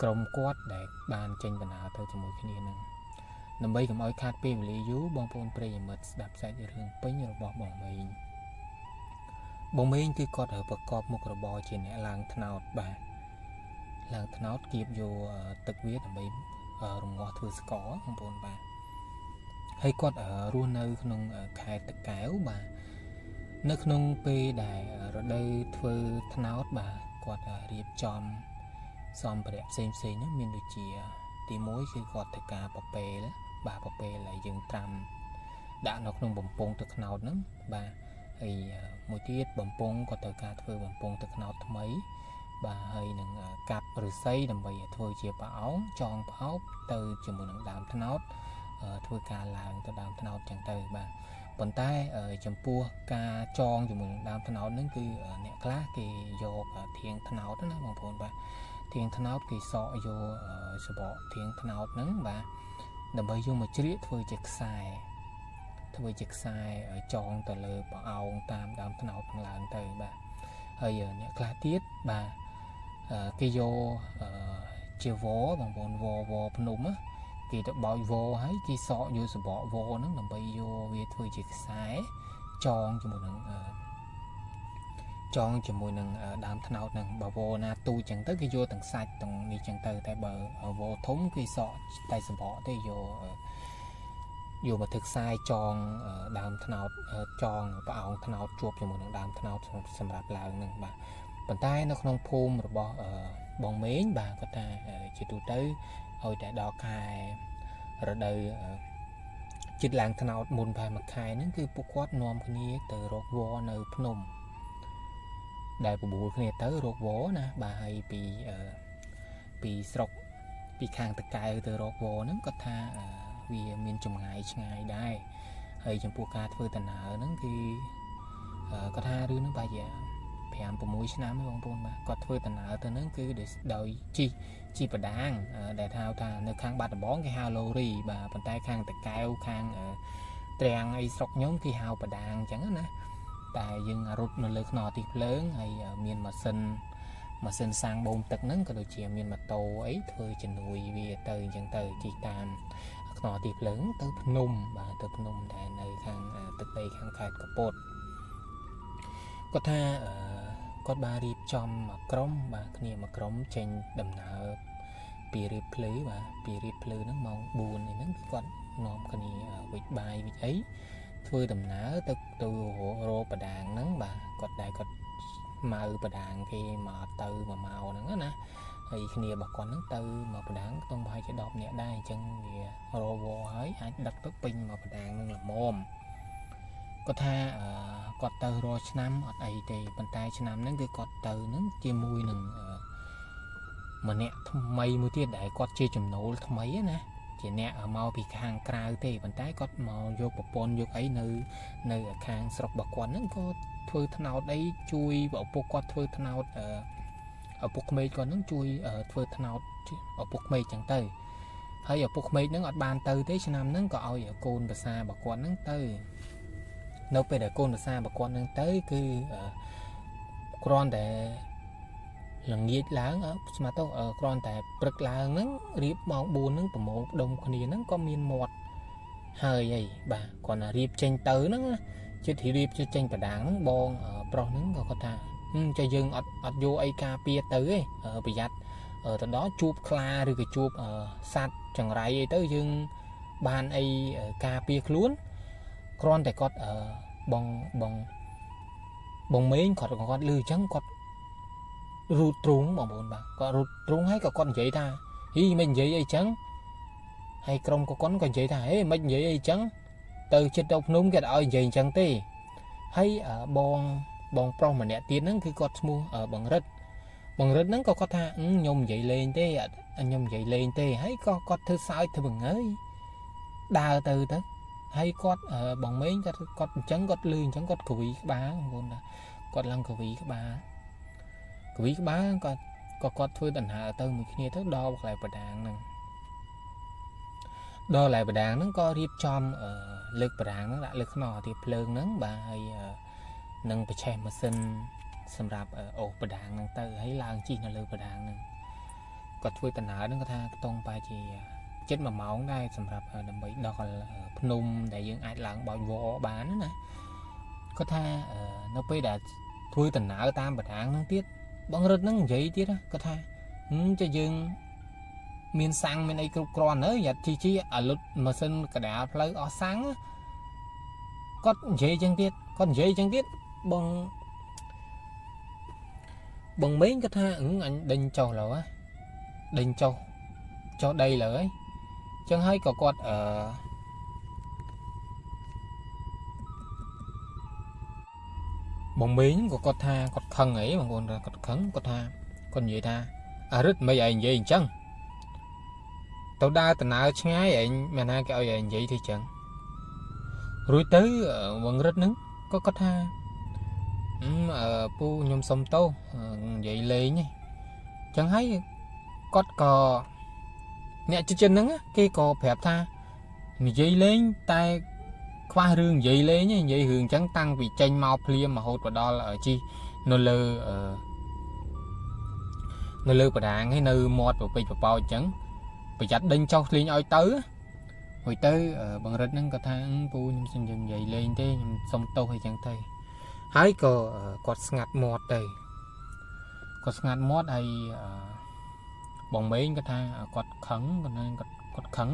ក្រុមគាត់ដែលបានចេញដំណើរទៅជាមួយគ្នានឹងដើម្បីកុំឲ្យខាតពេលវេលាយូរបងប្អូនប្រិយមិត្តស្ដាប់សាច់រឿងពេញរបស់បងមេងគឺគាត់ប្រកបមុខរបរជាអ្នកឡើងថ្នោតបាទឡើងថ្នោតគៀបយកទឹកវាដើម្បីរងាស់ធ្វើស្ករបងប្អូនបាទហើយគាត់រស់នៅក្នុងខេត្តតាកែវបាទនៅក្នុងពេលដែលរដូវធ្វើថ្នោតបាទគាត់រៀបចំសម្ភារៈផ្សេងហ្នឹងមានដូចជាទី1គឺគាត់ធ្វើការប្រពេលបាទប្រពេលដែលយើងត្រាំដាក់នៅក្នុងបំពង់ទឹកត្នោតហ្នឹងបាទហើយមួយទៀតបំពង់គាត់ត្រូវការធ្វើបំពង់ទឹកត្នោតថ្មីបាទហើយនឹងកាប់ឫស្សីដើម្បីធ្វើជាប្រអោងចងប្រអោបទៅជាមួយនឹងដើមត្នោតធ្វើការឡើងទៅដើមត្នោតចឹងទៅបាទប៉ុន្តែចំពោះការចងជាមួយនឹងដើមត្នោតហ្នឹងគឺអ្នកខ្លះគេយកធាងត្នោតណាបងប្អូនបាទធាងត្នោតគេសក់យកសបកធាងត្នោតហ្នឹងបាទដើម្បីយកមកជ្រៀកធ្វើជាខ្សែចងទៅលើប្រអោងតាមដើមត្នោតខាងឡើងទៅបាទហើយអ្នកខ្លះទៀតបាទគេយកជាវបងប្អូនវភ្នំណាគេទៅបោចវហើយគេសក់យកសបកវហ្នឹងដើម្បីយកវាធ្វើជាខ្សែចងជាមួយនឹង chọn cho mùi nâng đám thân áo nâng bà vô na tu chẳng tới cái vô tầng sạch tầng đi chẳng tới tại bờ vô thúng cái sọ tay sờ bỏ tới vô mà thực sai chọn đám thân áo chọn bà áo thân áo chuột cho mùi nâng đám thân áo sầm rạp là nâng bà bàn tay nó không phun rồi bỏ bong mến bà có ta chỉ tụ tới hồi để đo cài rồi đời chích làng thân áo mùn bài mặt khai nó cứ bốc quát nôm cái ní từ rốt vô nơi phnom đại bộ bùi cái này tới rốt vỗ nè bà hay bị sọc bị khang tật cài từ rốt vỗ nó có tha vì miền trồng ngày đây hay trong buộc cá phơi tận ở nó khi có tha đứa nó bà giờ phèm bộ mũi nám với bông bông mà có phơi tận ở từ nó cứ để đòi chi bà đang để thao tha nơi khang bát bón cái hao lô ri bà bàn tay khang tật cài khang trang ấy sọc nhóm cái hao bà đang chẳng nè tại nhưng rút nó lực nọ thì lớn hay miền mà sinh sang bồn tật nắng có đôi chị miền mặt tô ấy thôi chân nuôi vì từ chân từ chỉ tàn nọ thì lớn tới nung và từ nung tại nơi khang từ đây khang khai có bột có tha có ba riệp chom mà crom và kia mà crom trên đầm nở bị riệp lưới và bị riệp lưới nó màu buồn này nó còn nôm cái này vịt bài vịt ấy thôi đầm nở từ rô bà đàn nắng bà cột đại cột màu bà đàn khi mà từ mà màu nắng nè thì khi bà còn nắng từ mà bà đàn tông hai cái đọp nhẹ đây chân thì rô vô ấy ai đặt tóc pin mà bà đàn là mồm có tha cột từ rô năm ở đây thì bàn tay năm nắng cái cột từ nắng chia mùi nừng mà nè mây mùi tiết đại cột chia chùm nổ thằng mấy nè chỉ nè ở màu bị hàng cào thì bàn tay có màu vô bọc pon vô ấy nơi ở hàng sọc bạc quán nó có thôi thân nào đấy chui vào bọc quạt thôi thân nào ở bọc mây còn nó chui ở thôi thân nào ở bọc mây chẳng tới hay ở bọc mây nó ở bàn từ thế cho nam nó có ở côn và xa bạc quán nó tới đâu về để côn và xa bạc quán nó tới cứ con để là nghiệt láng ở mà tôi ở con tại bực láng nó riệp mong buồn nó của một đồng con này nó có miên một hơi vậy bà còn là riệp tranh tới nó chứ thì riệp cho tranh cả đảng nó bon ở pro nó có thà cho dừng ở vô ai cà pia tới ở bị giặt ở từ đó chụp kla rồi cái chụp sạt chẳngไรtới dừng bàn ai cà pia luôn con tại con ở bong mấy con lư trắng con rút trúng mà buồn bà có rút trúng hay có con vậy ta hi mình vậy ấy trắng hay không có con vậy ta ấy mình vậy ấy trắng từ trên đầu núm cái ở vậy trắng tê hay ở bong pro mà nè tiền nó cứ cọt mua ở bằng rít nó có tha nhôm vậy lên tê nhôm vậy lên tê hay có thứ sai thứ bằng ấy đào từ đó hay cọt ở bằng mấy cọt trắng cọt lươn trắng cọt cùi bá buồn là cọt lăng cùi bá quý bá có thôi đàn hạ từ một khi thức đo lại bà đàn này đo lại bà đàn nó có riệp chom ở lực bà đàn nó lại lực nọ thì plương nắng bà hay nâng bà che mà xin xâm rạp ở ổ bà đàn nâng từ hay làng chi là lực bà đàn này có thôi đàn hạ nó có tha tông bà chỉ chết mà máu ngay xâm rạp ở đầm bấy đo là phnom để những ai làng bảo vô bán này có tha nó bây đã thôi đàn hạ tam bà đàn nó tiết bằng rất nó vậy chứ đó có tha cho dừng miền sang miền ấy còn nữa giờ chi ở lúc mà xin cả đã lấy ở sáng có dễ chẳng tiết con dễ chẳng tiết bằng mấy cái tha anh đinh châu là đinh châu cho đây là ấy chẳng hay có con ở bông miếng của con tha con khăn ấy mà còn con khấn con tha con gì tha rất mấy anh vậy chăng tao đa từ nào ngay anh mà na cái anh vậy thì chẳng rồi tới bằng rất nứng có con tha pu nhom sông tô vậy lên nhỉ chẳng thấy con cò nè trên nứng cái cò phẹp tha mình dây lên tay khoa rương vậy lên nhé vậy hưởng trắng tăng vì tranh mau phim mà hốt vào đó là ở chi nó lơ bà đàn hay nơi mọt và bị bao trắng bị chặt đinh cho liên oi tới hồi tới bằng rất năng có thang pu nhưng xin dừng vậy lên thế xong tô hay chẳng thấy ហើយក៏គាត់ស្ងាត់មាត់ទៅគាត់ស្ងាត់មាត់ហើយបងមេងគាត់ថាគាត់ខឹងគាត់ខឹង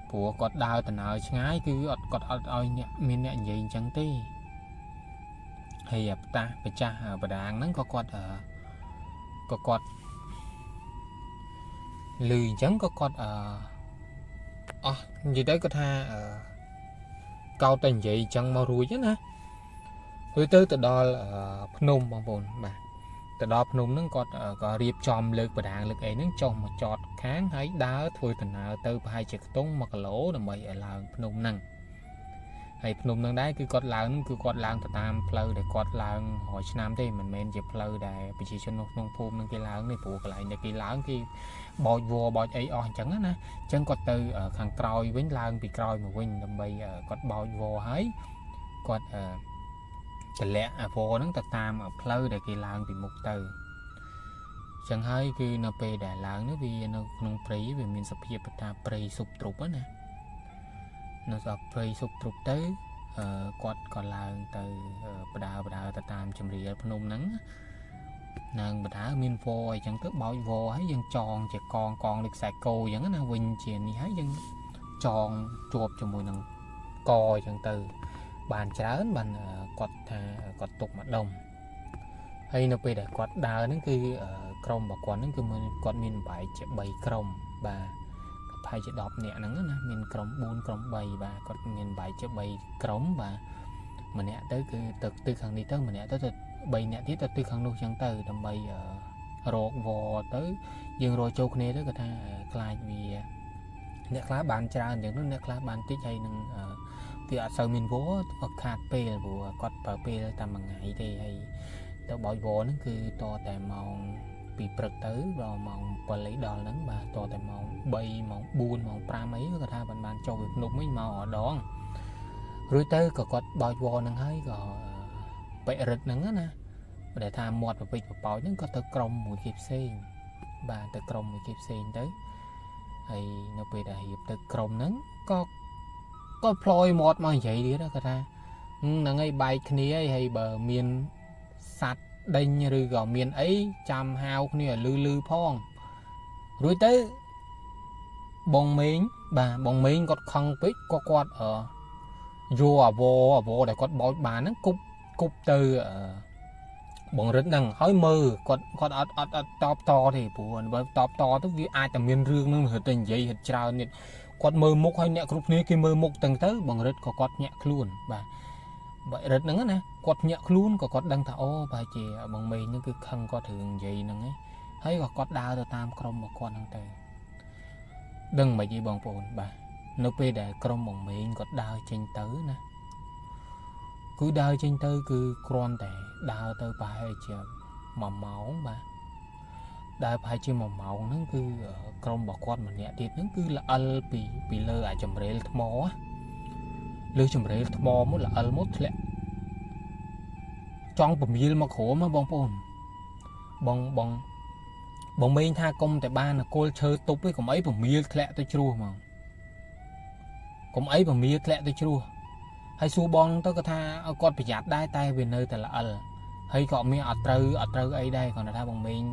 ព្រោះគាត់ដើរដំណើរឆ្ងាយគឺគាត់អត់ឲ្យអ្នកមានអ្នកនិយាយអញ្ចឹងទេហើយផ្ទះម្ចាស់បដាងហ្នឹងក៏គាត់ឮអញ្ចឹងក៏គាត់អស់និយាយទៅគាត់ថាកោតតែនិយាយអញ្ចឹងមករួចណារួចទៅដល់ភ្នំបងប្អូនបាទទៅដល់ភ្នំហ្នឹងគាត់ក៏រៀបចំលើកបដាងលើកអីហ្នឹងចុះមកចតខាងហើយដើរធ្វើដំណើរទៅប្រហែលជាខ្ទង់1គីឡូដើម្បីឲ្យឡើងភ្នំហ្នឹងហើយភ្នំហ្នឹងដែរគឺគាត់ឡើងហ្នឹងគឺគាត់ឡើងទៅតាមផ្លូវដែលគាត់ឡើង100ឆ្នាំទេមិនមែនជាផ្លូវដែលប្រជាជនក្នុងភូមិហ្នឹងគេឡើងទេព្រោះកន្លែងដែលគេឡើងគេបោចវបោចអីអស់អញ្ចឹងណាអញ្ចឹងគាត់ទៅខាងក្រោយវិញឡើងពីក្រោយមកវិញដើម្បីគាត់បោចវហើយគាត់តម្លាក់វហ្នឹងទៅតាមផ្លូវដែលគេឡើងពីមុខទៅចឹងហើយគឺនៅពេលដែលឡើងនោះវានៅក្នុងព្រៃវាមានសភាពថាព្រៃស៊ុបទ្រុបណានៅស្អប់ព្រៃស៊ុបទ្រុបទៅគាត់ក៏ឡើងទៅបដើទៅតាមជំរាលភ្នំហ្នឹងនឹងបដើមានវអញ្ចឹងទៅបោចវហើយយើងចងជាកងលើខ្សែគោអញ្ចឹងណាវិញជានេះហើយយើងចងជាប់ជាមួយនឹងកអញ្ចឹងទៅបានច្រើនបានគាត់ថាគាត់ទុកមួយដុំហើយនៅពេលដែលគាត់ដើរហ្នឹងគឺក្រុមរបស់គាត់ហ្នឹងគឺគាត់មានបែកជា3ក្រុមបាទប្រហែលជា10នាក់ហ្នឹងណាមានក្រុម4ក្រុម3បាទគាត់មានបែកជា3ក្រុមបាទម្នាក់ទៅគឺទៅទិសខាងនេះទៅម្នាក់ទៅ3នាក់ទៀតទៅទិសខាងនោះចឹងទៅដើម្បីរកវទៅយើងរកចូលគ្នាទៅគាត់ថាខ្លាចវាអ្នកខ្លះបានច្រើនចឹងនោះអ្នកខ្លះបានតិចហើយនឹងវាអត់សូវមានវគាត់ខាតពេលព្រោះគាត់ប្រើពេលតែមួយថ្ងៃទេហើយទៅបោចវហ្នឹងគឺតតែម៉ោង2ព្រឹកទៅដល់ម៉ោង7អីដល់ហ្នឹងបាទតតែម៉ោង3ម៉ោង4ម៉ោង5អីគាត់ថាបានចូលពីភ្នំវិញមកអដងរួចទៅក៏គាត់បោចវហ្នឹងហើយក៏បែករឹតហ្នឹងណាដែលថាមាត់ប្រពេចប្រប៉ោចហ្នឹងក៏ទៅក្រុមមួយគេផ្សេងបាទទៅក្រុមមួយគេផ្សេងទៅហើយនៅពេលដែលរៀបទៅក្រុមហ្នឹងក៏ផ្លយមាត់មកនិយាយទៀតគាត់ថាហ្នឹងហើយបែកគ្នាហើយបើមានសัตว์ដេញឬក៏មានអីចាំហៅគ្នាលឺផងរួចទៅបងមេងបាទបងមេងគាត់ខឹងពេកក៏គាត់យកអាវដែលគាត់បោចបានហ្នឹងគប់ទៅបងរិទ្ធហ្នឹងហើយមើលគាត់អត់តបតទេព្រោះបើតបតទៅវាអាចតែមានរឿងហ្នឹងរត់តែនិយាយហិតច្រើនទៀតគាត់មើលមុខហើយអ្នកគ្រប់គ្នាគេមើលមុខទាំងទៅបងរិទ្ធក៏គាត់ញាក់ខ្លួនបាទរិទ្ធហ្នឹងណាគាត់ញាក់ខ្លួនក៏គាត់ដឹងថាអូប្រហែលជាបងមេងហ្នឹងគឺខឹងគាត់រឿងនិយាយហ្នឹងហើយក៏គាត់ដើរទៅតាមក្រុមរបស់គាត់ហ្នឹងទៅដឹងមិនអីបងប្អូនបាទនៅពេលដែលក្រុមបងមេងគាត់ដើរចេញទៅណាគឺដើរចេញទៅគឺគ្រាន់តែដើរទៅប្រហែលជា1ម៉ោងបាទដើរប្រហែលជា1ម៉ោងហ្នឹងគឺក្រុមរបស់គាត់ម្នាក់ទៀតហ្នឹងគឺល្អិលពីលើអាចម្រេលថ្មលើចម្រេលថ្មមកល្អិលមកធ្លាក់ចង់ពមៀលមកក្រោមបងប្អូនបងមេងថាកុំតែបានគល់ឈើទប់ឯងកុំអីពមៀលធ្លាក់ទៅជ្រោះហ្មងកុំអីពមៀលធ្លាក់ទៅជ្រោះហើយសួរបងទៅគាត់ថាឲ្យគាត់ប្រយ័ត្នដែរតែវានៅតែល្អិលហើយក៏មានអត់ត្រូវអីដែរគាត់ថាបងមេង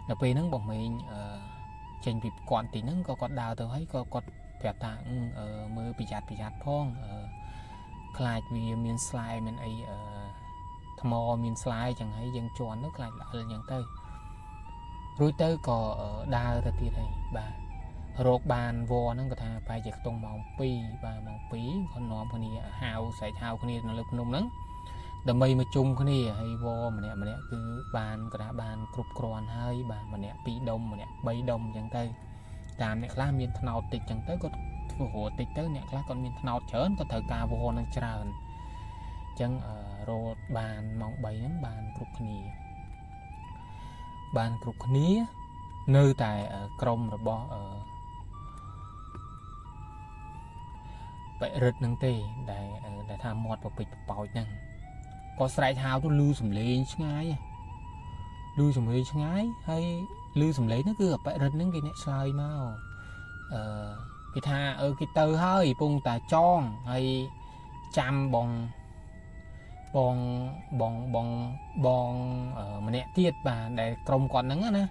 ដល់ពេលហ្នឹងបងមេងចេញពីគាត់ទីហ្នឹងក៏គាត់ដើរទៅហើយក៏គាត់ប្រាប់ថាមើលប្រយ័ត្នផងខ្លាចវាមានស្លែមានអីថ្មមានស្លែចឹងហើយយើងជន់ទៅខ្លាចល្អិលចឹងទៅរួចទៅក៏ដើរទៅទៀតហើយបាទរកបានវហ្នឹងគាត់ថាប្រហែលជាខ្ទង់ម៉ោង2បាទម៉ោង2គាត់នាំគ្នាហៅស្រែកហៅគ្នានៅលើភ្នំហ្នឹងដើម្បីមកជុំគ្នាហើយវម្នាក់គឺបានគាត់ថាបានគ្រប់គ្រាន់ហើយបាទម្នាក់2ដុំម្នាក់3ដុំចឹងទៅតាមអ្នកខ្លះមានថ្នោតតិចចឹងទៅគាត់ធ្វើរត់តិចទៅអ្នកខ្លះគាត់មានថ្នោតច្រើនគាត់ត្រូវការវហ្នឹងច្រើនចឹងរត់បានម៉ោង3ហ្នឹងបានគ្រប់គ្នានៅតែក្រុមរបស់បរិទ្ធហ្នឹងទេដែលថាមាត់ប្រពេចប្រប៉ោចហ្នឹងក៏ស្រែកហៅទៅលឺសំឡេងឆ្ងាយហើយលឺសំឡេងហ្នឹងគឺបរិទ្ធហ្នឹងគេអ្នកឆ្លើយមកគេថាគេទៅហើយពងតាចងហើយចាំបង បងម្នាក់ទៀតបាទដែលក្រុមគាត់ហ្នឹងណា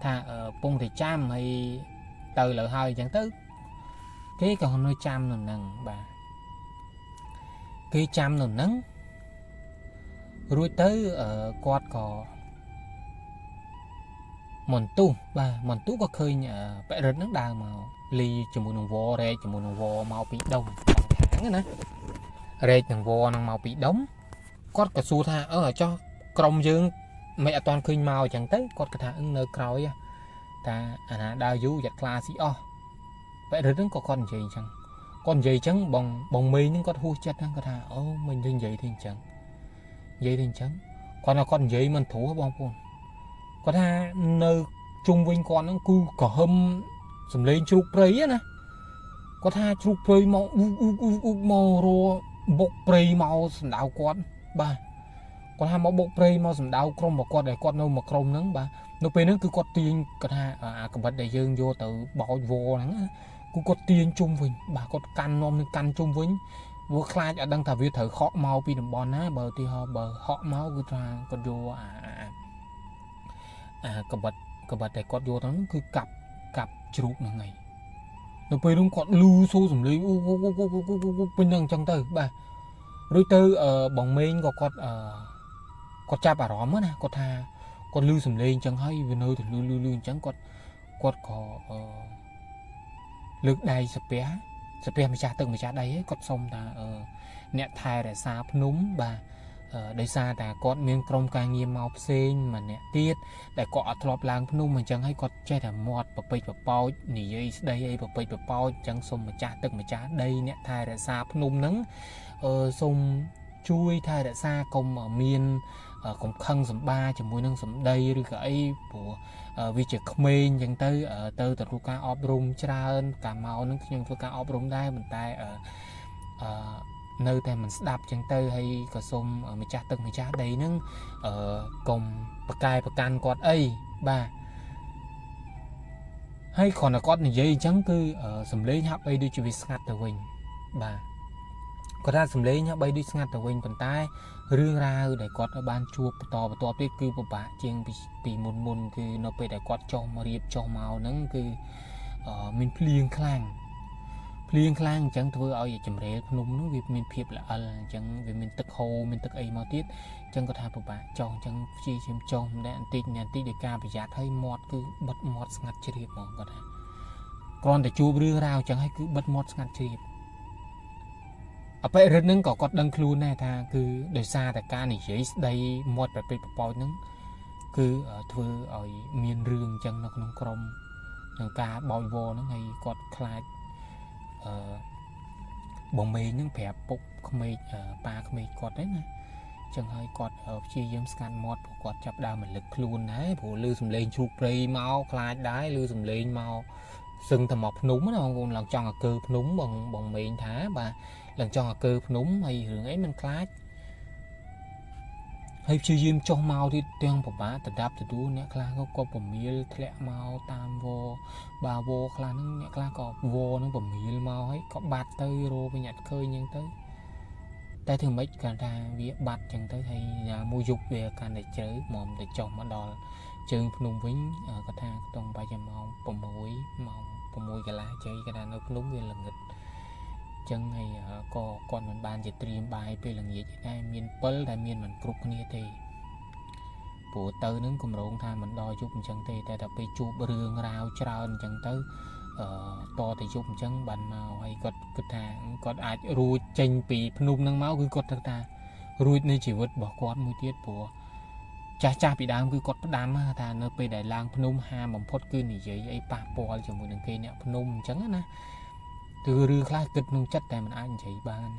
ថាពងតែចាំហើយទៅលើហើយអញ្ចឹងទៅគេក៏នៅចាំនៅហ្នឹងបាទគេចាំនៅហ្នឹងរួចទៅគាត់ក៏មន្ទុះបាទមន្ទុះក៏ឃើញបរិទ្ធហ្នឹងដើរមកលីជាមួយនឹងវរែកជាមួយនឹងវមកពីដុំខាងណារែកនឹងវហ្នឹងមកពីដុំគាត់ក៏សួរថាចុះក្រុមយើងមិនអត់ទាន់ឃើញមកអញ្ចឹងទៅគាត់ក៏ថានៅក្រោយតាអាណាដើរយូរយ៉ាត់ខ្លាស៊ីអស់បរិទ្ធហ្នឹងក៏គាត់និយាយអញ្ចឹងគាត់និយាយអញ្ចឹងបងមេហ្នឹងគាត់ហួសចិត្តហ្នឹងគាត់ថាមិននិយាយទេអញ្ចឹងគាត់ថាគាត់និយាយមិនព្រោះបងប្អូនគាត់ថានៅជុំវិញគាត់ហ្នឹងគឺក្រហមសំឡេងជ្រូកព្រៃណាគាត់ថាជ្រូកព្រៃមកអ៊ូមករបុកព្រៃមកសម្ដៅគាត់បាទគាត់ថាមកបុកព្រៃមកសម្ដៅក្រុមរបស់គាត់ដែលគាត់នៅមួយក្រុមហ្នឹងបាទនៅពេលហ្នឹងគឺគាត់ទាញគាត់ថាអាកបិតដែលយើងយកទៅបោចវហ្នឹងគឺគាត់ទាញជុំវិញបាទគាត់កាន់នំនឹងកាន់ជុំវិញវាខ្លាចអត់ដឹងថាវាត្រូវហក់មកពីតំបន់ណាបើទីហោបើហក់មកគឺថាគាត់យកអាកបិតដែលគាត់យកហ្នឹងគឺកាប់ជ្រូកហ្នឹងហើយនៅពេលនោះគាត់លឺសូរសំឡេងពេញហ្នឹងអញ្ចឹងទៅបាទរួចទៅបងមេងក៏គាត់ចាប់អារម្មណ៍ណាគាត់ថាគាត់លឺសំឡេងអញ្ចឹងហើយវានៅតែលឺអញ្ចឹងគាត់ក៏លើកដៃសាពះម្ចាស់ទឹកម្ចាស់ដីấyគាត់សុំថាអ្នកថែរក្សាភ្នំបាទដោយសារតែគាត់មានក្រុមការងារមកផ្សេងម្នាក់ទៀតដែលគាត់អត់ធ្លាប់ឡើងភ្នំអញ្ចឹងហើយគាត់ចេះតែមាត់ប្រពេចប្រប៉ោចនិយាយស្ដីអីប្រពេចប្រប៉ោចអញ្ចឹងសុំម្ចាស់ទឹកម្ចាស់ដីអ្នកថែរក្សាភ្នំហ្នឹងសុំជួយថែរក្សាកុំមានកុំខឹងសម្បាជាមួយនឹងសម្ដីឬក៏អីព្រោះវាជាក្មេងអញ្ចឹងទៅធ្វើការអប់រំច្រើនកាលមកហ្នឹងខ្ញុំធ្វើការអប់រំដែរប៉ុន្តែនៅតែមិនស្ដាប់អញ្ចឹងទៅហើយក៏សូមម្ចាស់ទឹកម្ចាស់ដីហ្នឹងកុំប្រកែប្រកាន់គាត់អីបាទហើយគ្រាន់តែគាត់និយាយអញ្ចឹងគឺសំឡេងហាក់បីដូចជាវាស្ងាត់ទៅវិញបាទគាត់ថាសំឡេងហាក់បីដូចស្ងាត់ទៅវិញប៉ុន្តែរឿងរ៉ាវដែលគាត់បានជួបបន្តទៀតគឺពិបាកជាងពីមុនគឺនៅពេលដែលគាត់ចុះមករៀបចុះមកហ្នឹងគឺមានភ្លៀងខ្លាំងអញ្ចឹងធ្វើឲ្យចម្រេលភ្នំនោះវាមានភាពល្អិលអញ្ចឹងវាមានទឹកហូរមានទឹកអីមកទៀតអញ្ចឹងគាត់ថាពិបាកចុះអញ្ចឹងព្យាយាមចុះម្នាក់បន្តិចដោយការប្រយ័ត្នឲ្យមាត់គឺបិទមាត់ស្ងាត់ជ្រាបហ្មងគាត់ថាគ្រាន់តែជួបរឿងរ៉ាវអញ្ចឹងហើយគឺបិទមាត់ស្ងាត់ជ្រាបអបិរិទ្ធហ្នឹងក៏គាត់ដឹងខ្លួនដែរថាគឺដោយសារតែការនិយាយស្ដីមាត់ប្រពេចប្រប៉ោចហ្នឹងគឺធ្វើឲ្យមានរឿងអញ្ចឹងនៅក្នុងក្រុមនឹងការបោចវរហ្នឹងហើយគាត់ខ្លាចបងមេងហ្នឹងប្រាប់ពុកក្មេកប៉ាក្មេកគាត់ហ្នឹងណាអញ្ចឹងហើយគាត់ព្យាយាមស្កាត់មាត់ព្រោះគាត់ចាប់ដើមរំលឹកខ្លួនដែរព្រោះឮសំឡេងជ្រូកព្រៃមកខ្លាចដែរឮសំឡេងមកសឹងតែមកភ្នំណាបងប្អូនឡើងចង់ឲ្យកើភ្នំបងមេងថាបាទឡើងចង់ឲ្យកើភ្នំហើយរឿងអីមិនខ្លាចហើយព្យាយាមចុះមកទៀតទាំងពិបាកដដាប់ទទួលអ្នកខ្លះក៏ពមៀលធ្លាក់មកតាមវបាវខ្លះហ្នឹងអ្នកខ្លះក៏វហ្នឹងពមៀលមកហើយក៏បាត់ទៅរោវិញអត់ឃើញអញ្ចឹងទៅតែធ្វើម៉េចគាត់ថាវាបាត់អញ្ចឹងទៅហើយមួយយប់វាកាន់តែជ្រៅមកតែចុះមកដល់ជើងភ្នំវិញគាត់ថាខ្ទង់ប្រហែលម៉ោង6កន្លះជ័យគាត់ថានៅភ្នំវាល្ងឹតចឹងហើយក៏គាត់មិនបានជាត្រៀមបាយពេលល្ងាចដែរមានពិលតែមានមិនគ្រប់គ្នាទេព្រោះទៅនឹងគម្រោងថាមិនដល់យប់អញ្ចឹងទេតែដល់ពេលជួបរឿងរ៉ាវច្រើនអញ្ចឹងទៅតតែយប់អញ្ចឹងបានមកហើយគាត់គិតថាគាត់អាចរួចចេញពីភ្នំនឹងមកគឺគាត់គិតថារួចនៃជីវិតរបស់គាត់មួយទៀតព្រោះចាស់ពីដើមគឺគាត់ផ្ដាំថានៅពេលដែលឡើងភ្នំហាមបំផុតគឺនិយាយអីប៉ះពាល់ជាមួយនឹងគេអ្នកភ្នំអញ្ចឹងណាគឺរឿងខ្លះគិតក្នុងចិត្តតែមិនអាចនិយាយបាន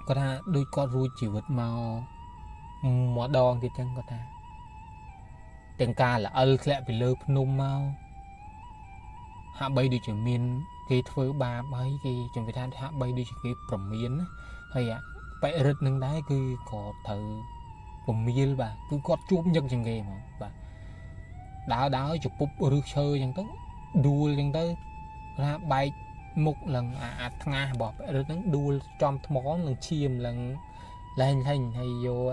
គាត់ថាដូចគាត់រួចជីវិតមកម្ដងទៀតចឹងគាត់ថាទាំងការល្អិលធ្លាក់ពីលើភ្នំមកហាក់បីដូចជាមានគេធ្វើបាបហើយគេជំនឿថាហាក់បីដូចជាគេប្រមានណាហើយបរិទ្ធនឹងដែរគឺក៏ត្រូវពមៀលបាទគឺគាត់ជួបញឹកជាងគេហ្មងបាទដើរជពុបឬឈើចឹងទៅដួលចឹងទៅថាបែកមុខឡើងអាថ្ងាសរបស់បរិទ្ធហ្នឹងដួលចំថ្មនឹងឈាមឡើង lên hình hay vô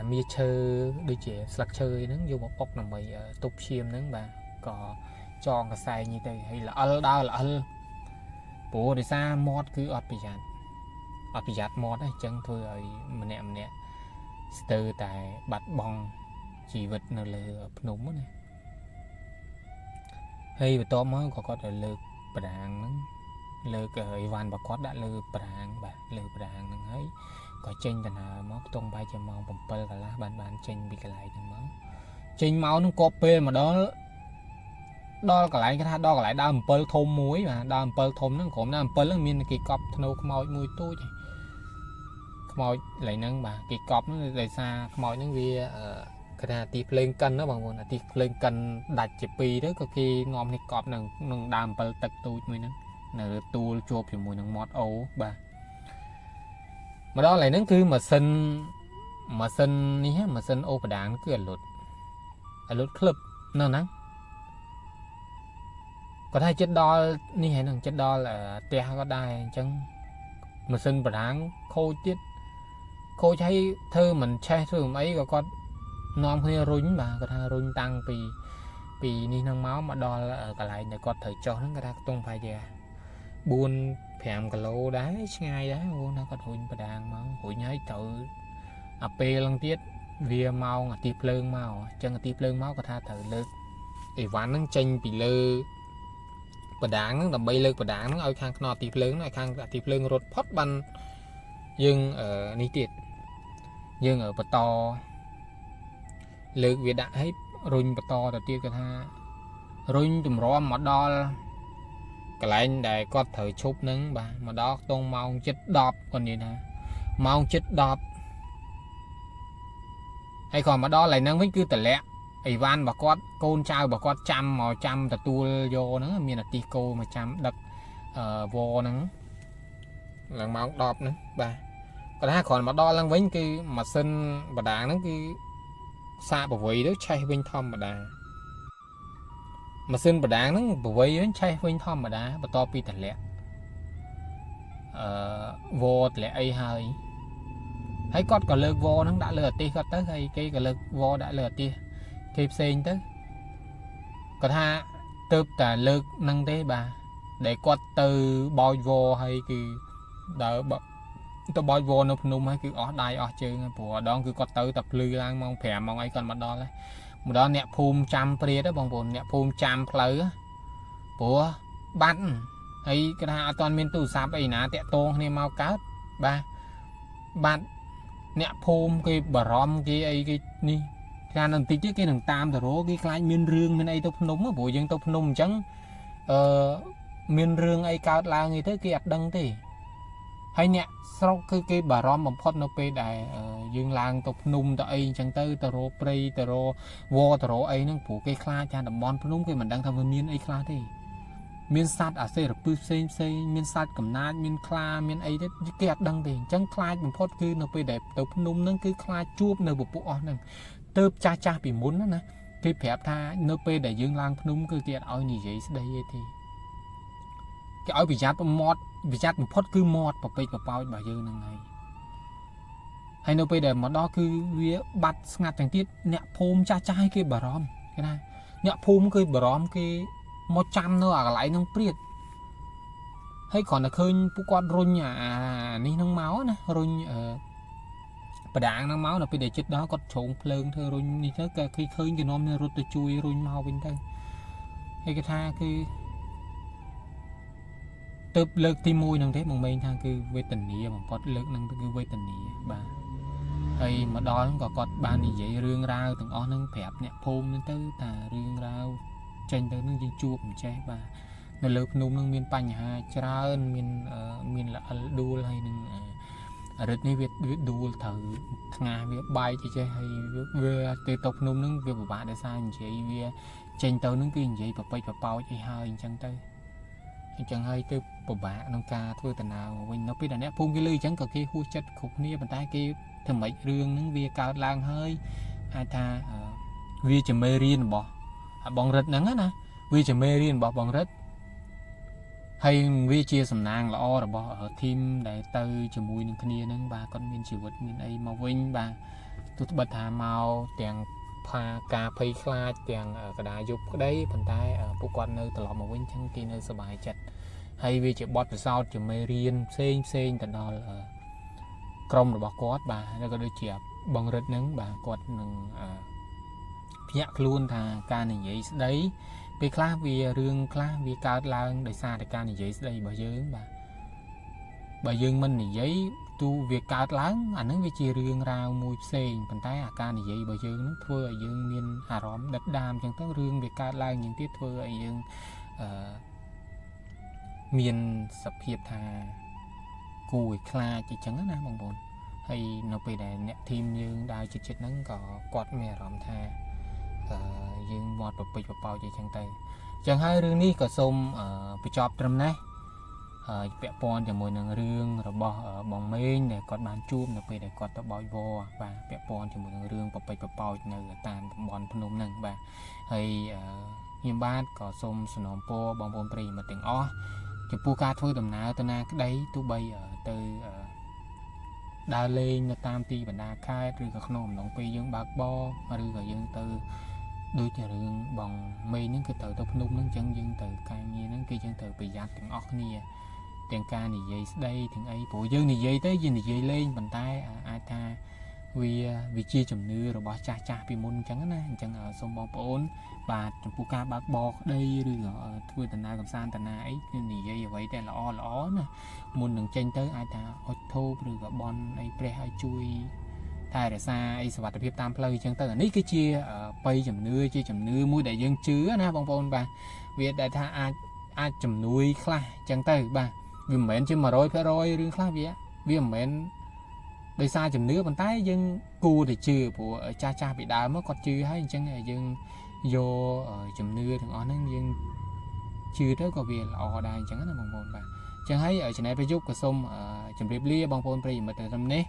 mía chơi đôi trẻ sạc chơi nó vô một bọc là mày tục chiêm nó bà có cho cái xài như thế hay là đau là bố để xa mót cứ ọt bị giặt mót ấy chân thôi rồi mình nè từ tại bạch bong chỉ vật nó là núng này hay to mới có thể lược bảng nó lược Ivan và có đã lược bảng bà lược bảng nó ấy có trên là móc tung bay cho mong bầm pơ cả lá bàn trên bị cái lại thằng máu trên máu nó copy mà đó cả lại cái tha đo cả lại đau pơ thôm muối mà đau pơ thôm nó cũng đau pơ nó miên cái cọp thâu mồi mùi tôi mồi lại nâng bà cái cọp nó lại xa mồi nó vì cái này tiệp lên cân nó bằng nguồn là tiệp lên cân đặt chỉ pi đó có khi ngon thì cọp nâng đàm pơ tật tôi mới nè tu chụp thì mùi nâng mót ấu bà mà đó lại nó cứ mà xin ní mà xin ô và đảng cứ ở lụt club nó nắng có thay chết đo ní hay nâng chết đo là te có đai chân mà xin và đảng khô tiết khô cháy thơ mình che thơ mấy có con non hơi rung mà có thay rung tăng vì ní nâng máu mà đo là ở cả lại để có thời cho nó người ta tung phải về buôn phèm cả lô đá ngay đá luôn nó có hụi bà đàn mà hụi nhái tự pê lăng tiết vía mau ngà tiệp lương mau chân tiệp lương máu có tha thử lơ để ván nó tranh bị lơ bà đàn nó là bay lơ bà đàn nó ở khang nọ tiệp lương này khang tiệp lương rột phốt ban nhưng ở ní tiệt nhưng ở bà to lơ việt đã hết rung bà to đầu tiên cái tha rung tùm rõ mà đo cái lại để có thời chụp nứng bà mà đó tôn mong chết đọp còn gì nè mong chết đọp hay còn mà đó lại nâng với cứ tờ lẹ Ivan bà có con trai bà có trăm màu trăm tờ tu vô nó miền là tì cô mà trăm đập vô nó là mong đọp nữa bà còn hai còn mà đo lăng với cái mà xin bà đá nó cứ xa bà vị đó chay bên thom bà đá mà xin bà đá nó bà vị nó chay bên thom bà đá bà to pi tờ lẹ vô lẹ ấy hơi thấy con cả lơ vô nó đã lừa ti có tới hay cái cả lơ vô đã lừa ti kịp xin tới còn ha tớp cả lơ năng thế bà để con từ bòi vô hay cứ đỡ tôi bòi vô nó nung hay cứ ở đây ở chơi của đó cứ con tới tập lư lang mong phèm mong ấy còn mặt đó đấy một đó nẹp phum trăm pre đó bằng bồn nẹp phum trăm pleu của bắn hay cái ha toàn miền tù sáp ấy nè tẹt tôn nên mau cát ba bạn nè phôm cái bờ rom cái ấy cái ní ra lần tí chứ cái thằng tam rồi cái khai miên rương bên ấy tôi núng á bộ dân tôi nung trắng miên rương ấy cao là người thế kia đăng thì hay nè sau cái bờ rom một phốt nó pe đại dương lang tôi nung tại ấy chẳng tới taro prey taro vô taro ấy nó phủ cái khai cha đầm bon nung cái mình đang tham miên ấy khai thì miên sát ở xe được bự xây miên sát cầm nát miên kla miên ấy đấy kẹt đăng thì chẳng kla mình phốt cứ nóไปđẹp tụp nung nó cứ kla chuột nơi bộ bộ nè tớp cha bị muốn đó nè cái phép tha nóไปđể dương lang nung cứ kẹt ở như vậy đây thì cái ở bị chát một phốt cứ mọt vàไปvà bao bà dương năng này hay nóไปđể mà đó cứ vía bắt ngặt chẳng tiết nè phôm cha cái bà rom cái này nè phôm cái bà rom cái một trăm nữa à lại nông priệt hay còn là khơi phụ quan run nhà ní nông máu nè run bà đạn nông máu là bây để chết đó có trộn phơn thôi run như thế khi khơi thì nó nên rút từ chui run mau bên đây hay cái tha cứ tập lực tim môi năng thế bằng mình tha cứ với tình nghĩa bằng có lực năng cứ với tình nghĩa bà hay mà đó nó có ban như vậy rương rau từng on nâng phẹp nè phôm nên tới ta rương rau tranh tới nó chỉ chua cũng che bà nó lợp nung nó miên panh ha chả miên là đua hay nâng rất nhiều việc đua thử nga việc bay chỉ chơi hay về từ tộc nung nó việc của bạn để sao như vậy về tranh tới nó kia vậy và bay và bao chỉ hơi chẳng tới chẳng hay từ của bạn nông ca thôi tận nào mình nó biết là nè phun cái lưới chẳng có cái khu chất cục nia bàn tay kia thầm mấy rương nó về cao lang hơi hai tha về chừng mê riêng bỏ bong rết nắng á nè vì chỉ mê riêng bỏ bong rết hay vì chia sầm nàng là o rồi bỏ ở team để tư cho mùi những kia nâng bà con miền chịu vật miền ấy màu vinh bà tụt bật hà màu tiền pha cà phê kha tiền ở cái đá dục đấy phần tay ở bộ quan nơi từ lọ màu vinh chân kia nơi sờ bài chặt hay vì chỉ bọt sau chỉ mê riêng xên từ đó là crom rồi bỏ quát bà nó có đôi chẹp bằng rất nứng bà quát nừng nhạc luôn thà ca này vậy đấy vì khác vì rương khác vì cao lang đời xa thì ca này vậy đây bà dương mình thì giấy tu việc cao láng ảnh nó với chia rương rau mùi xên bàn tay ca này vậy bà dương nó thưa ở dương miền hà róm đất đam chẳng tới rương việc cao lang những tiết thưa ở dương miền sập hiệp thà cùi kla chỉ chẳng á bằng bồn hay nó bị để nẹt thêm như đai chít nắng có quạt mè róm thà dương mọt bập bịch bập bao chỉ chẳng tay chẳng hai rương ní có xôm bị chọp trầm này vẽ pon cho mùi nâng rương rồi bỏ bóng mênh để quạt bàn chum nó bị để quạt tao bòi vô và vẽ pon cho mùi nâng rương bập bịch bập bao nơi tàn bòn phun nôm nâng và hay hiểm bát có xôm sườn po bóng bồn prì mà tiếng ó cho pu ca thôi tầm nào tao na cái đấy tu bay ở từ đa lên tam ti bản đa khai rồi các nôm lòng pi dương bạc bo mà rồi dương từ đôi chả rương bằng mây những cái tờ tao phun nôm chân dương từ cài nghe những cái chân từ bị giặt tiếng óc nia tiếng ca này dây đây tiếng ấy bộ dương này dây tới gì này dây lên bàn tay ai ta vì chia chấm nưa rồi bỏ cha bị môn trắng á chẳng ở sông bong bồn và trong pu ca bạc bò đây rồi ở thui tận na cầm san tận na ấy này dây vậy đây là ó nè môn đừng tranh tới ai ta ôi thô rồi gọi bon ấy pre hay chui thay để xa ấy sập tập hiệp tam play chẳng tới ní cái chia pay chấm nưa mũi đại dương chứa na bong bồn và việc đại tha ai chấm nuôi kha chẳng tới bà vì mến chứ mà rồi phải rồi rương khác vì mến đời xa chấm nước bàn tay dân cu thì chưa của cha bị đá mất còn chưa hay chẳng là dân vô chấm nước thằng on dân chưa tới có việc là họ đài chẳng là bằng bồn bà chẳng thấy ở trên này phải giúp của sông chấm riệp lia bằng bồn prì mà từ năm nay